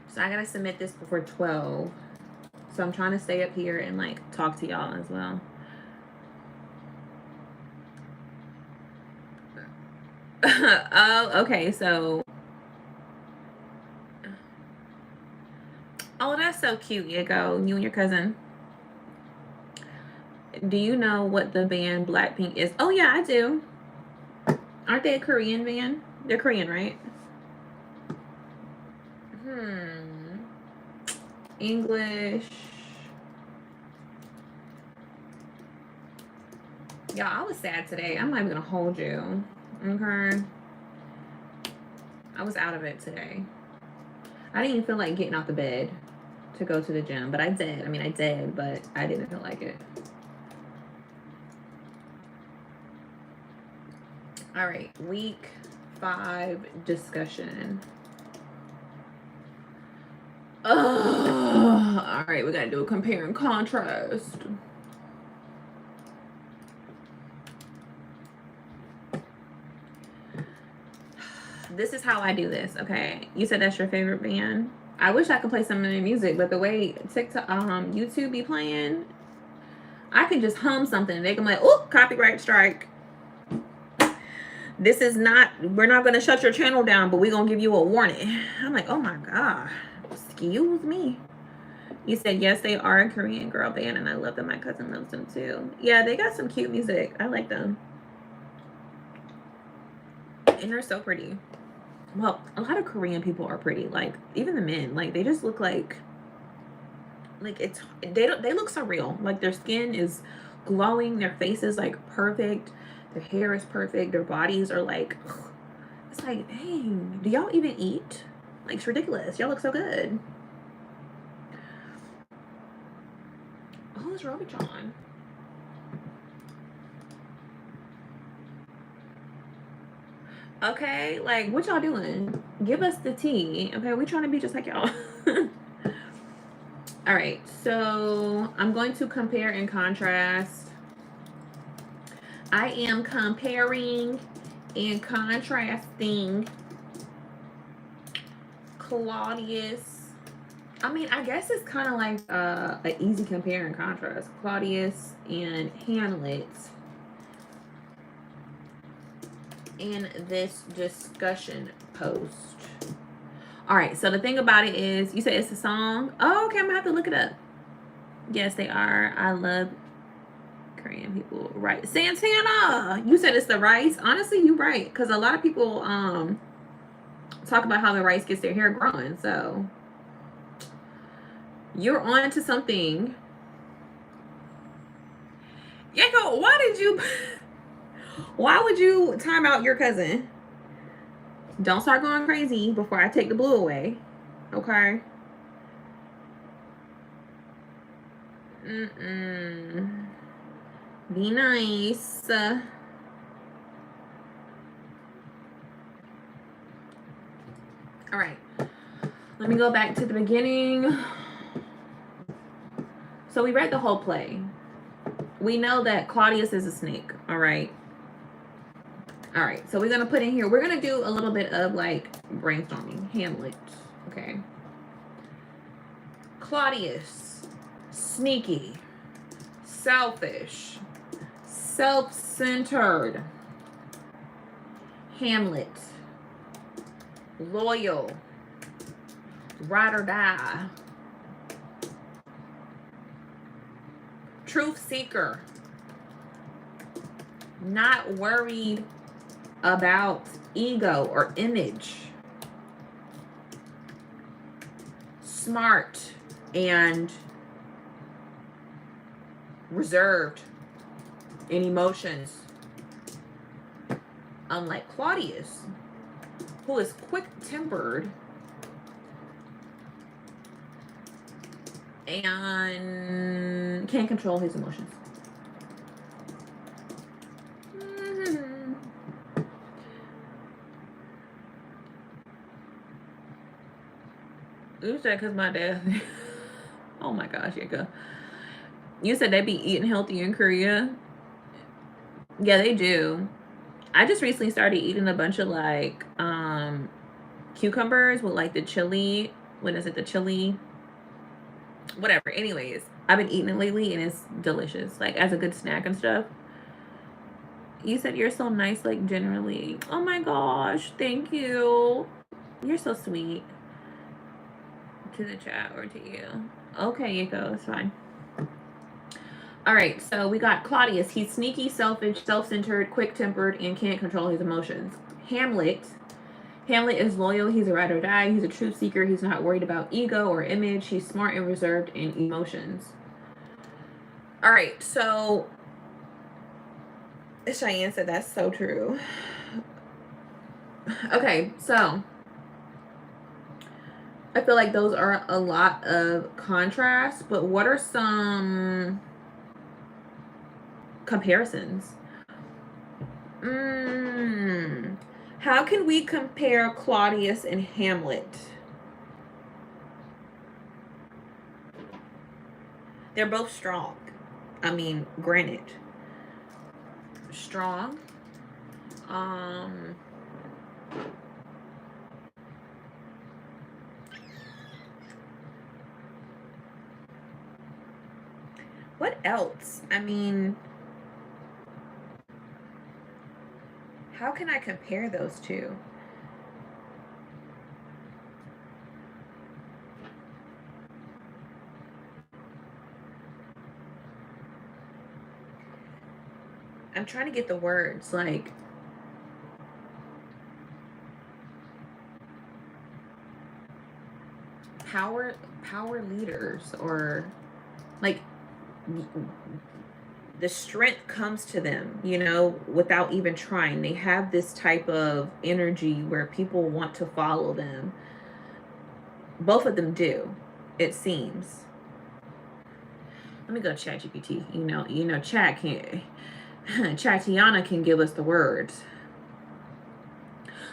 So I gotta submit this before 12. So I'm trying to stay up here and like talk to y'all as well. Oh, okay, so. Oh, that's so cute, Yako. You and your cousin. Do you know what the band Blackpink is? Oh, yeah, I do. Aren't they a Korean band? They're Korean, right? English. Y'all, I was sad today. I'm not even gonna hold you. Okay. I was out of it today. I didn't even feel like getting out the bed to go to the gym, but I did. I mean, I did, but I didn't feel like it. All right, week 5 discussion. All right, we gotta do a compare and contrast. This is how I do this, okay? You said that's your favorite band. I wish I could play some of their music, but the way TikTok, YouTube be playing, I can just hum something and they can be like, oh, copyright strike. This is not, we're not going to shut your channel down, but we're going to give you a warning. I'm like, oh my God, excuse me. You said, yes, they are a Korean girl band, and I love them. My cousin loves them too. Yeah, they got some cute music. I like them. And they're so pretty. Well, a lot of Korean people are pretty. Like, even the men, like, they just look like it's, they look so real. Like, their skin is glowing. Their face is, like, perfect. Their hair is perfect. Their bodies are, like, it's like, dang, do y'all even eat? Like, it's ridiculous. Y'all look so good. Who's Robotron? Okay, like, what y'all doing? Give us the tea. Okay, we trying to be just like y'all. All right, so I'm going to compare and contrast. I am comparing and contrasting Claudius. I mean, I guess it's kind of like an easy compare and contrast. Claudius and Hamlet in this discussion post. All right, so the thing about it is, you said it's a song. Oh, okay, I'm gonna have to look it up. Yes, they are. I love Korean people. Right, Santana. You said it's the rice. Honestly, you're right, because a lot of people talk about how the rice gets their hair growing. So you're on to something. Yako, why would you time out your cousin? Don't start going crazy before I take the blue away. Okay? Be nice. All right. Let me go back to the beginning. So we read the whole play. We know that Claudius is a snake. All right. All right. So we're going to put in here. We're going to do a little bit of like brainstorming. Hamlet. Okay. Claudius. Sneaky. Selfish. Self-centered. Hamlet. Loyal. Ride or die. Truth seeker. Not worried about ego or image. Smart and reserved in emotions. Unlike Claudius, who is quick-tempered and can't control his emotions. You said because my dad. Oh my gosh, Yika. You said they be eating healthy in Korea. Yeah, they do. I just recently started eating a bunch of like cucumbers with like the chili. What is it? The chili. Whatever. Anyways, I've been eating it lately and it's delicious. Like as a good snack and stuff. You said you're so nice, like generally. Oh my gosh, thank you. You're so sweet. To the chat or to you. Okay, Yiko, it's fine. All right, so we got Claudius. He's sneaky, selfish, self-centered, quick-tempered, and can't control his emotions. Hamlet. Hamlet is loyal. He's a ride or die. He's a truth seeker. He's not worried about ego or image. He's smart and reserved in emotions. All right, so Cheyenne said that's so true. Okay, so I feel like those are a lot of contrast, but what are some comparisons? How can we compare Claudius and Hamlet? They're both strong. I mean, granted. Strong. What else? I mean, how can I compare those two? I'm trying to get the words like power leaders, or like the strength comes to them, you know, without even trying. They have this type of energy where people want to follow them. Both of them do, it seems. Let me go chat GPT. Chat can Chatiana can give us the words.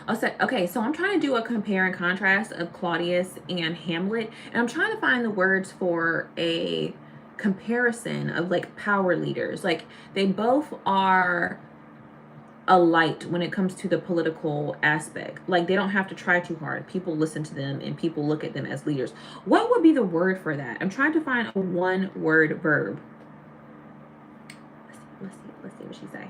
Okay, so I'm trying to do a compare and contrast of Claudius and Hamlet, and I'm trying to find the words for a comparison of like power leaders. Like, they both are a light when it comes to the political aspect. Like, they don't have to try too hard. People listen to them and people look at them as leaders. What would be the word for that? I'm trying to find a one word verb. Let's see what she say.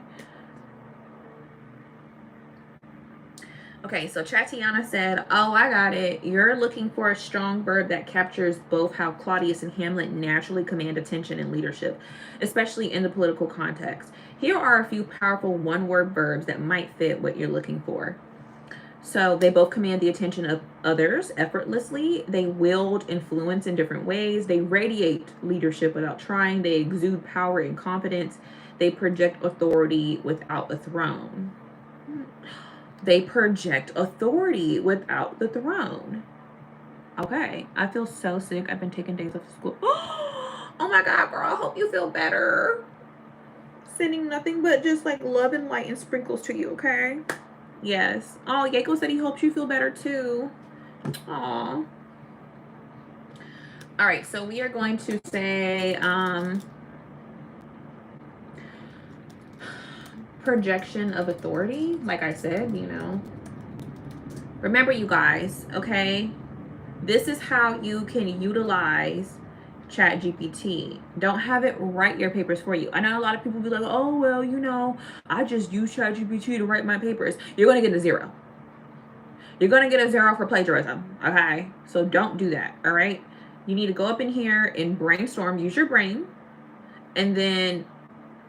Okay, so Chatiana said, oh, I got it. You're looking for a strong verb that captures both how Claudius and Hamlet naturally command attention and leadership, especially in the political context. Here are a few powerful one-word verbs that might fit what you're looking for. So they both command the attention of others effortlessly. They wield influence in different ways. They radiate leadership without trying. They exude power and confidence. They project authority without a throne. They project authority without the throne. Okay, I feel so sick. I've been taking days off of school. Oh my God, girl, I hope you feel better. Sending nothing but just like love and light and sprinkles to you, okay? Yes. Oh, Yako said he hopes you feel better too. Aw. All right, so we are going to say projection of authority. Like I said, remember, you guys, okay? This is how you can utilize Chat GPT. Don't have it write your papers for you. I know a lot of people be like, oh, well, I just use Chat GPT to write my papers. You're going to get a 0. You're going to get a 0 for plagiarism, okay? So don't do that, all right? You need to go up in here and brainstorm, use your brain, and then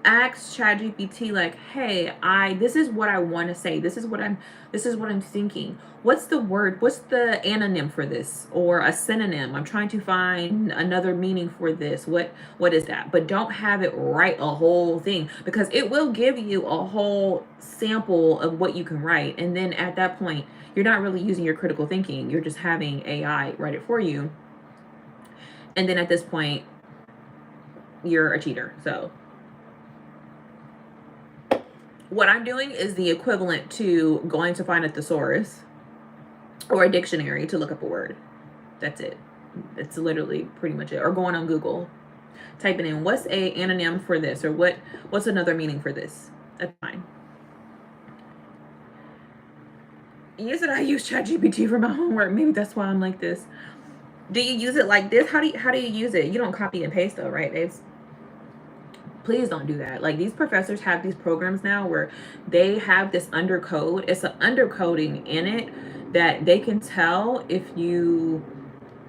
ask ChatGPT like, hey, this is what I want to say. This is what I'm thinking. What's the word? What's the anonym for this, or a synonym? I'm trying to find another meaning for this. What is that? But don't have it write a whole thing, because it will give you a whole sample of what you can write, and then at that point, you're not really using your critical thinking. You're just having AI write it for you. And then at this point, you're a cheater. So what I'm doing is the equivalent to going to find a thesaurus or a dictionary to look up a word. That's it. That's literally pretty much it. Or going on Google, typing in what's a anonym for this, or what's another meaning for this. That's fine. You said I use ChatGPT for my homework. Maybe that's why I'm like this. Do you use it like this? How do you use it? You don't copy and paste though, right, babes? Please don't do that. Like, these professors have these programs now where they have this undercode. It's an undercoding in it that they can tell if you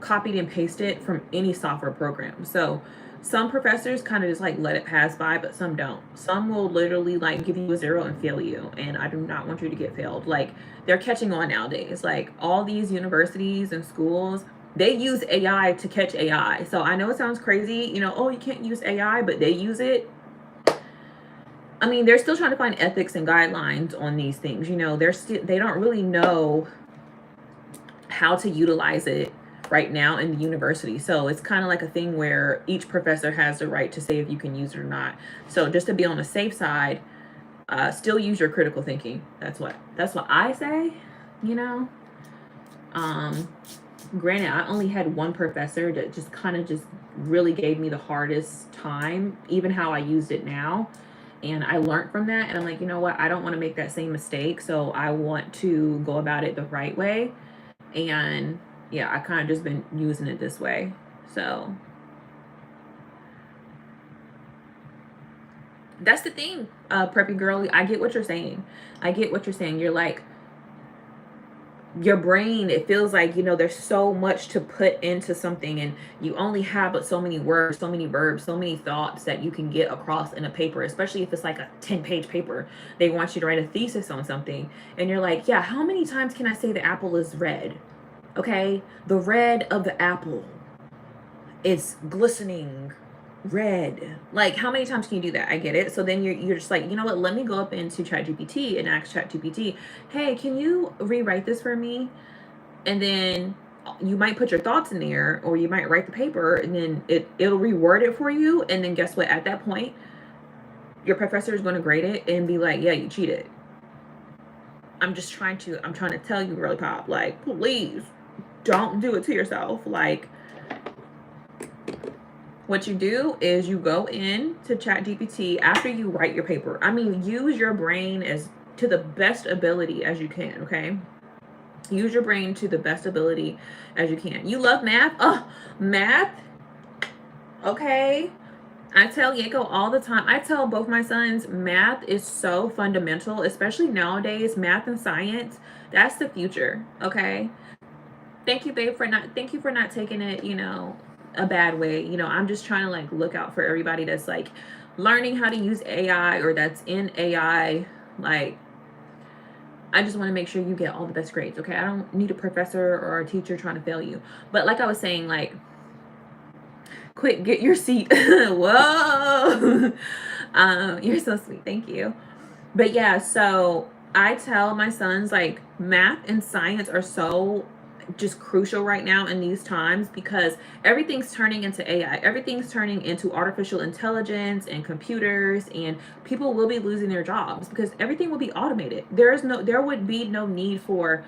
copied and pasted from any software program. So some professors kind of just like let it pass by, but some don't. Some will literally like give you a 0 and fail you, and I do not want you to get failed. Like, they're catching on nowadays. Like, all these universities and schools, they use AI to catch AI. So I know it sounds crazy, oh, you can't use AI, but they use it. I mean, they're still trying to find ethics and guidelines on these things. They don't really know how to utilize it right now in the university. So it's kind of like a thing where each professor has the right to say if you can use it or not. So just to be on the safe side, still use your critical thinking. That's what I say. Granted, I only had one professor that just kind of just really gave me the hardest time, even how I used it now. And I learned from that, and I'm like, you know what? I don't want to make that same mistake. So I want to go about it the right way. And yeah, I kind of just been using it this way. So That's the thing, preppy girl. I get what you're saying. I get what you're saying. You're like, your brain, it feels like, there's so much to put into something, and you only have but so many words, so many verbs, so many thoughts that you can get across in a paper, especially if it's like a 10-page paper. They want you to write a thesis on something, and you're like, yeah, how many times can I say the apple is red? Okay, the red of the apple is glistening red. Like, how many times can you do that? I get it. So then you're just like, you know what, let me go up into ChatGPT and ask ChatGPT, hey, can you rewrite this for me? And then you might put your thoughts in there, or you might write the paper, and then it'll reword it for you. And then guess what, at that point your professor is going to grade it and be like, yeah, you cheated. I'm trying to tell you, girly pop, like, please don't do it to yourself. Like, what you do is you go in to ChatGPT after you write your paper. I mean, use your brain as to the best ability as you can, okay? Use your brain to the best ability as you can. You love math? Oh, math? Okay. I tell Yako all the time. I tell both my sons, math is so fundamental, especially nowadays. Math and science, that's the future, okay? Thank you, babe, for not taking it, a bad way. I'm just trying to like look out for everybody that's like learning how to use AI, or that's in AI. Like, I just want to make sure you get all the best grades, okay? I don't need a professor or a teacher trying to fail you. But like I was saying, like, quick, get your seat. Whoa. You're so sweet. Thank you. But yeah, so I tell my sons, like, math and science are so just crucial right now in these times, because everything's turning into AI. Everything's turning into artificial intelligence and computers, and people will be losing their jobs because everything will be automated. There would be no need for,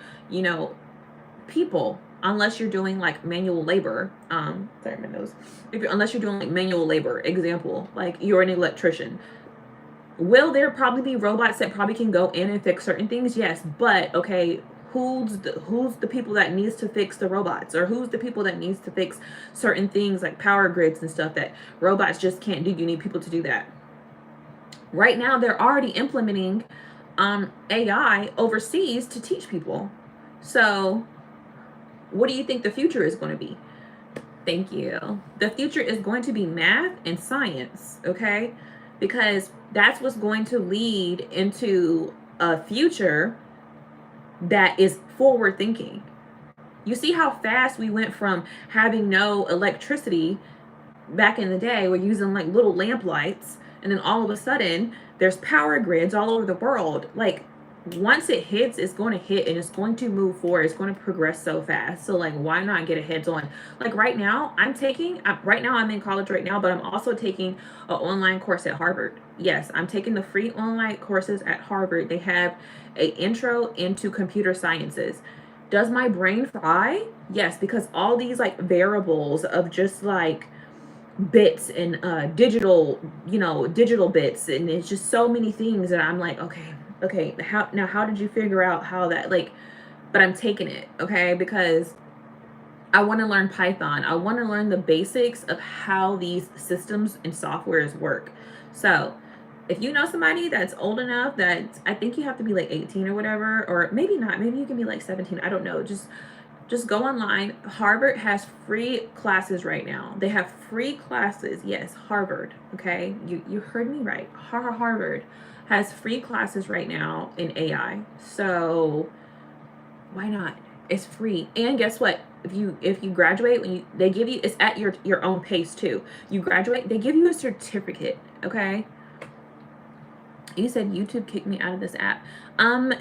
people, unless you're doing like manual labor. Sorry, my nose. Unless you're doing like manual labor, example, like you're an electrician. Will there probably be robots that probably can go in and fix certain things? Yes, but okay, who's the people that needs to fix the robots, or who's the people that needs to fix certain things like power grids and stuff that robots just can't do? You need people to do that. Right now, they're already implementing AI overseas to teach people. So, what do you think the future is going to be? Thank you. The future is going to be math and science, okay? Because that's what's going to lead into a future that is forward thinking. You see how fast we went from having no electricity back in the day. We're using like little lamp lights, and then all of a sudden there's power grids all over the world. Like, once it hits, it's going to hit and it's going to move forward. It's going to progress so fast. So like, why not get a heads on? Like right now I'm in college right now, but I'm also taking an online course at Harvard. Yes, I'm taking the free online courses at Harvard. They have a intro into computer sciences. Does my brain fry? Yes, because all these like variables of just like bits and digital bits, and it's just so many things that I'm like, okay, how did you figure out how that, like, but I'm taking it, okay, because I want to learn Python. I want to learn the basics of how these systems and softwares work. So if you know somebody that's old enough, that I think you have to be like 18 or whatever, or maybe not, maybe you can be like 17, I don't know, just go online. Harvard has free classes right now. They have free classes. Yes, Harvard. Okay, you heard me right. Harvard has free classes right now in AI. So why not? It's free. And guess what? If you graduate, they give you, it's at your own pace too. You graduate, they give you a certificate. Okay. You said YouTube kicked me out of this app.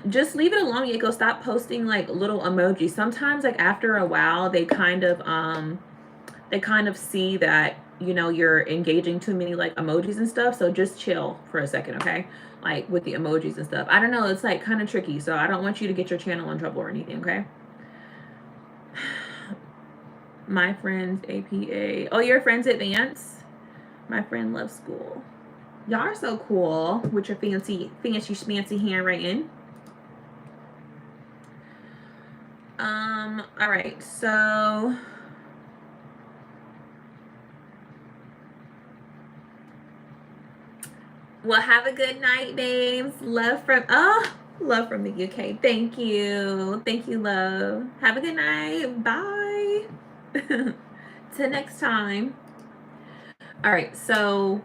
Just leave it alone, Yako. Stop posting like little emojis. Sometimes like after a while they kind of see that, you're engaging too many like emojis and stuff. So just chill for a second, okay? Like with the emojis and stuff. I don't know, it's like kind of tricky. So I don't want you to get your channel in trouble or anything, okay? My friend's APA. Oh, your friend's advanced? My friend loves school. Y'all are so cool with your fancy schmancy handwriting. All right, so Well, have a good night, babes. Love from the UK. Thank you. Thank you, love. Have a good night. Bye. Till next time. All right, so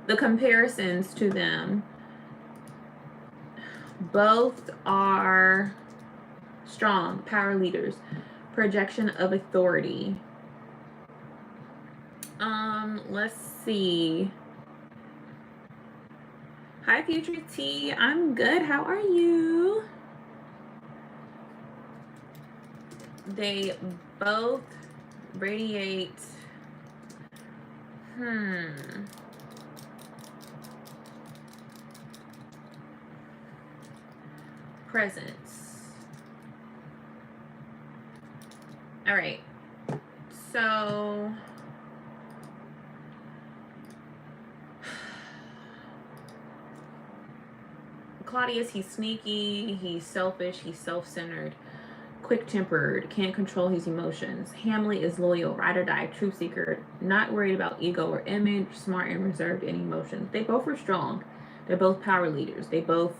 the comparisons to them, both are strong power leaders, projection of authority. Let's see. Hi, Future T. I'm good. How are you? They both radiate presence. All right. So Claudius, he's sneaky, he's selfish, he's self-centered, quick-tempered, can't control his emotions. Hamlet is loyal, ride or die, truth seeker, not worried about ego or image, smart and reserved in emotions. They both are strong. They're both power leaders. They both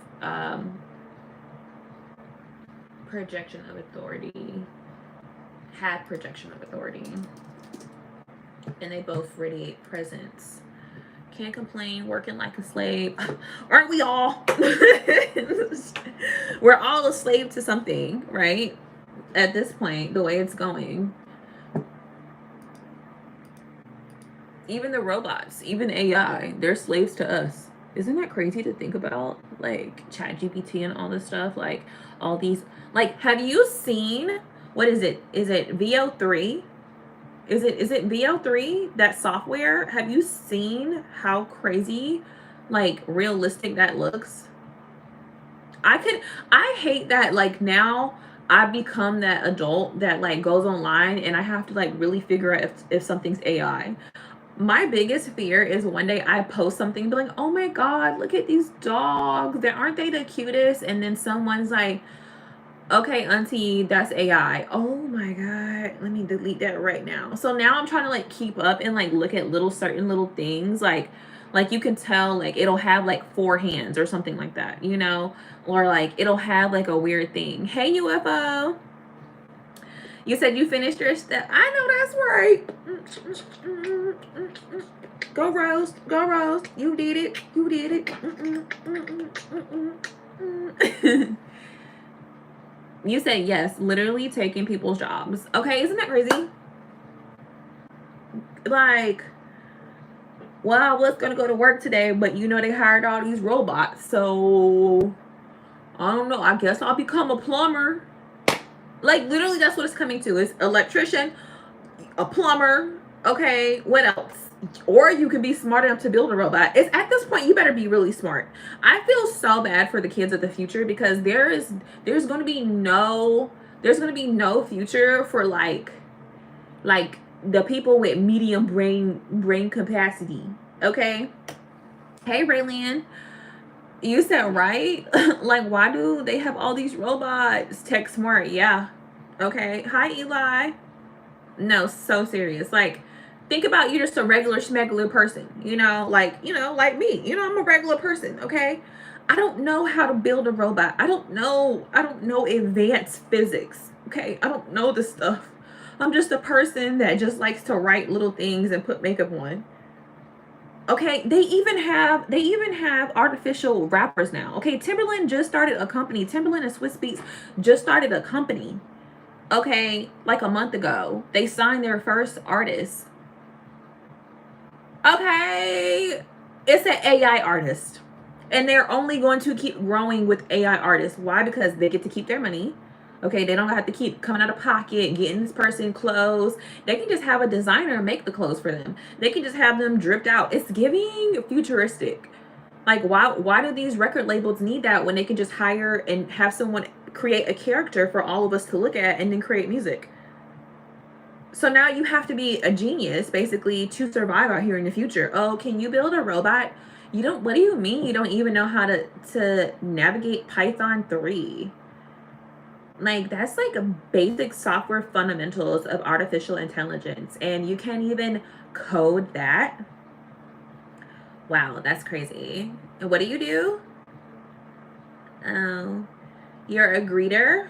projection of authority, have projection of authority, and they both radiate presence. Can't complain, working like a slave. Aren't we all? We're all a slave to something, right? At this point, the way it's going. Even the robots, even AI, they're slaves to us. Isn't that crazy to think about? Like ChatGPT and all this stuff, like all these, like, have you seen, what is it? Is it VO3? Is it VO3, that software? Have you seen how crazy, like, realistic that looks? I hate that, like, now I become that adult that, like, goes online and I have to, like, really figure out if something's AI. My biggest fear is one day I post something and be like, oh my God, look at these dogs. Aren't they the cutest? And then someone's like, okay, auntie, that's AI. Oh my God, let me delete that right now. So now I'm trying to, like, keep up and, like, look at certain little things. Like you can tell, like, it'll have, like, 4 hands or something like that, you know? Or, like, it'll have, like, a weird thing. Hey, UFO. You said you finished your step. I know that's right. Go Rose. Go Rose. You did it. You did it. You said yes, literally taking people's jobs. Okay, isn't that crazy? Like, well, I was gonna go to work today, but you know they hired all these robots, so I don't know. I guess I'll become a plumber. Like, literally, that's what it's coming to. It's electrician, a plumber. Okay, what else? Or you can be smart enough to build a robot. It's at this point you better be really smart. I feel so bad for the kids of the future because there's going to be no future for like the people with medium brain capacity. Okay. Hey Raylan, you said right. Like, why do they have all these robots? Tech smart, yeah. Okay. Hi Eli. No, so serious. Like, think about you just a regular schmegular person, like me. I'm a regular person, okay? I don't know how to build a robot. I don't know advanced physics, okay? I don't know this stuff. I'm just a person that just likes to write little things and put makeup on. Okay, they even have artificial rappers now. Okay, Timberland just started a company. Timberland and Swiss Beats just started a company. Okay, like a month ago. They signed their first artist. Okay, it's an AI artist. And they're only going to keep growing with AI artists. Why? Because they get to keep their money. Okay, they don't have to keep coming out of pocket, getting this person clothes. They can just have a designer make the clothes for them. They can just have them dripped out. It's giving futuristic. Like, why do these record labels need that when they can just hire and have someone create a character for all of us to look at and then create music? So now you have to be a genius, basically, to survive out here in the future. Oh, can you build a robot? What do you mean you don't even know how to navigate Python 3? Like, that's like a basic software fundamentals of artificial intelligence. And you can't even code that. Wow, that's crazy. And what do you do? Oh, you're a greeter.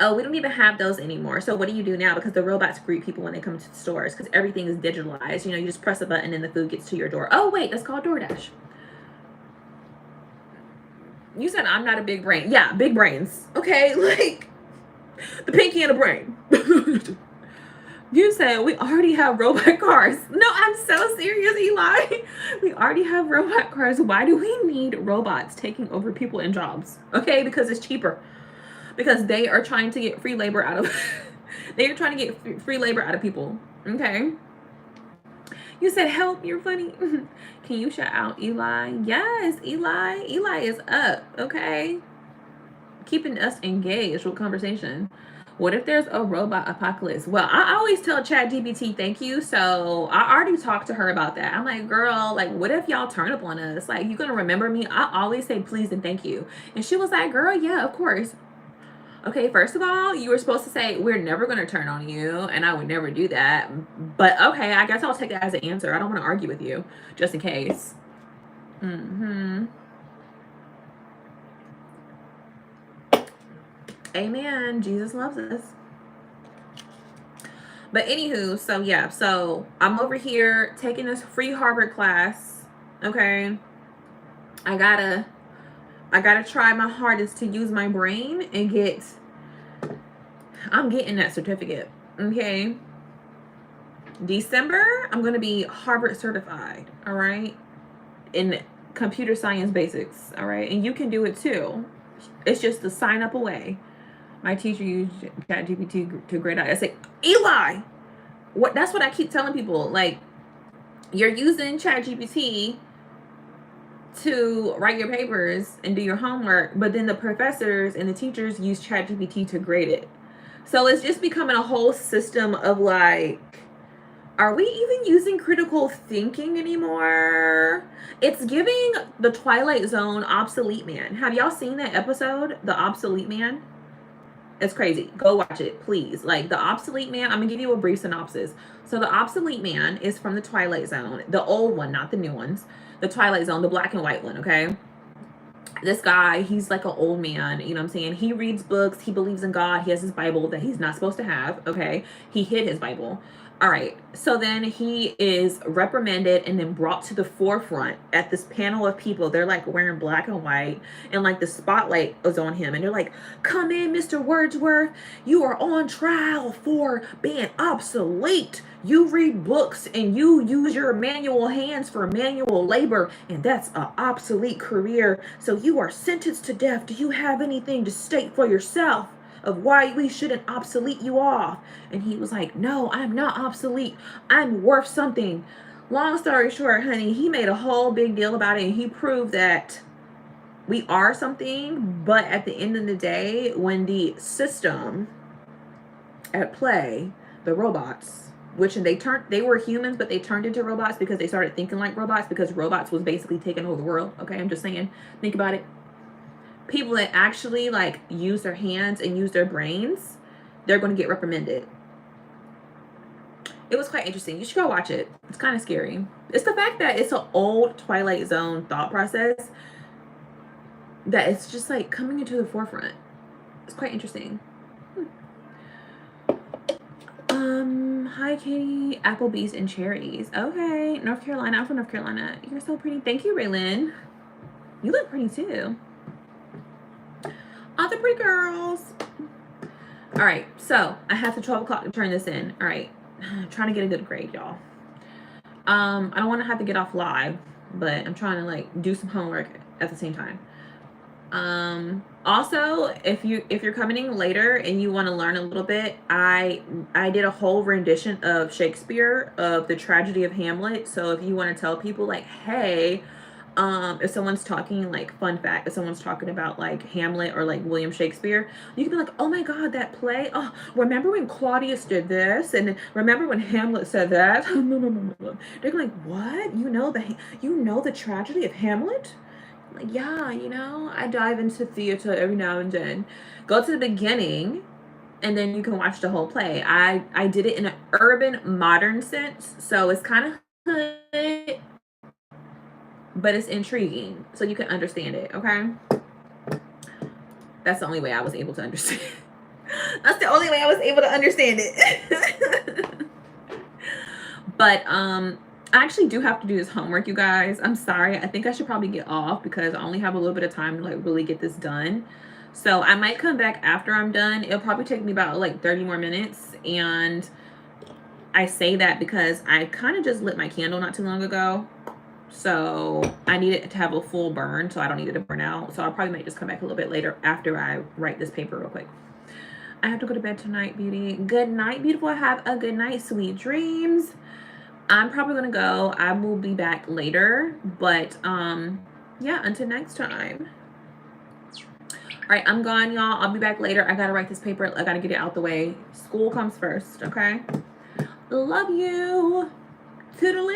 Oh, we don't even have those anymore. So what do you do now? Because the robots greet people when they come to the stores because everything is digitalized. You know, you just press a button and the food gets to your door. Oh, wait, that's called DoorDash. You said I'm not a big brain. Yeah, big brains. Okay, like the pinky and the brain. You said we already have robot cars. No, I'm so serious, Eli. We already have robot cars. Why do we need robots taking over people and jobs? Okay, because it's cheaper. Because they are trying to get free labor out of they are trying to get free labor out of people. Okay. You said help, you're funny. Can you shout out Eli? Yes, Eli. Eli is up. Okay. Keeping us engaged with conversation. What if there's a robot apocalypse? Well, I always tell ChatGPT thank you. So I already talked to her about that. I'm like, girl, like, what if y'all turn up on us? Like, you gonna remember me? I always say please and thank you. And she was like, girl, yeah, of course. Okay, first of all, you were supposed to say we're never gonna turn on you, and I would never do that. But okay, I guess I'll take that as an answer. I don't want to argue with you, just in case. Mm-hmm. Amen. Jesus loves us. But anywho, so yeah, so I'm over here taking this free Harvard class. Okay. I gotta try my hardest to use my brain and I'm getting that certificate. Okay. December, I'm gonna be Harvard certified, all right, in computer science basics, all right, and you can do it too. It's just to sign up away. My teacher used ChatGPT to grade out. I say, Eli, what? That's what I keep telling people. Like, you're using ChatGPT to write your papers and do your homework, but then the professors and the teachers use ChatGPT to grade it. So it's just becoming a whole system of like, are we even using critical thinking anymore? It's giving the Twilight Zone Obsolete Man. Have y'all seen that episode, The Obsolete Man? It's crazy. Go watch it, please. Like, The Obsolete Man, I'm gonna give you a brief synopsis. So The Obsolete Man is from the Twilight Zone, the old one, not the new ones. The Twilight Zone, the black and white one, okay? This guy, he's like an old man, you know what I'm saying? He reads books, he believes in God, he has his Bible that he's not supposed to have, okay? He hid his Bible. All right, so then he is reprimanded and then brought to the forefront at this panel of people. They're like wearing black and white, and like the spotlight is on him, and they're like, come in, Mr. Wordsworth, you are on trial for being obsolete. You read books and you use your manual hands for manual labor, and that's an obsolete career. So you are sentenced to death. Do you have anything to state for yourself of why we shouldn't obsolete you off? And he was like, no, I'm not obsolete. I'm worth something. Long story short, honey, he made a whole big deal about it, and he proved that we are something. But at the end of the day, when the system at play, the robots, which they were humans, but they turned into robots because they started thinking like robots, because robots was basically taking over the world. Okay, I'm just saying, think about it. People that actually like use their hands and use their brains, they're going to get reprimanded. It was quite interesting. You should go watch it. It's kind of scary. It's the fact that it's an old Twilight Zone thought process that it's just like coming into the forefront. It's quite interesting. Hi Katie, Applebee's and cherries. Okay, North Carolina. I'm from North Carolina. You're so pretty. Thank you, Raylan. You look pretty too. All the pretty girls. All right, so I have to 12 o'clock to turn this in. All right, I'm trying to get a good grade, y'all. I don't want to have to get off live, but I'm trying to like do some homework at the same time. Also, if you're coming in later and you want to learn a little bit, I did a whole rendition of Shakespeare, of the tragedy of Hamlet. So if you want to tell people like, hey, if someone's talking, like, fun fact, if someone's talking about like Hamlet or like William Shakespeare, you can be like, oh my god, that play, oh, remember when Claudius did this, and remember when Hamlet said that. They're like, what, you know the tragedy of Hamlet? Like, yeah, I dive into theater every now and then. Go to the beginning, and then you can watch the whole play. I did it in an urban modern sense, so it's kind of hood, but it's intriguing so you can understand it, okay? That's the only way I was able to understand. That's the only way I was able to understand it. But I actually do have to do this homework, you guys. I'm sorry. I think I should probably get off because I only have a little bit of time to like really get this done. So I might come back after I'm done. It'll probably take me about like 30 more minutes. And I say that because I kind of just lit my candle not too long ago. So I need it to have a full burn, so I don't need it to burn out. So I probably might just come back a little bit later after I write this paper real quick. I have to go to bed tonight, beauty. Good night, beautiful. Have a good night. Sweet dreams. I'm probably going to go. I will be back later. But, yeah, until next time. All right, I'm gone, y'all. I'll be back later. I got to write this paper. I got to get it out the way. School comes first, okay? Love you. Toodaloo.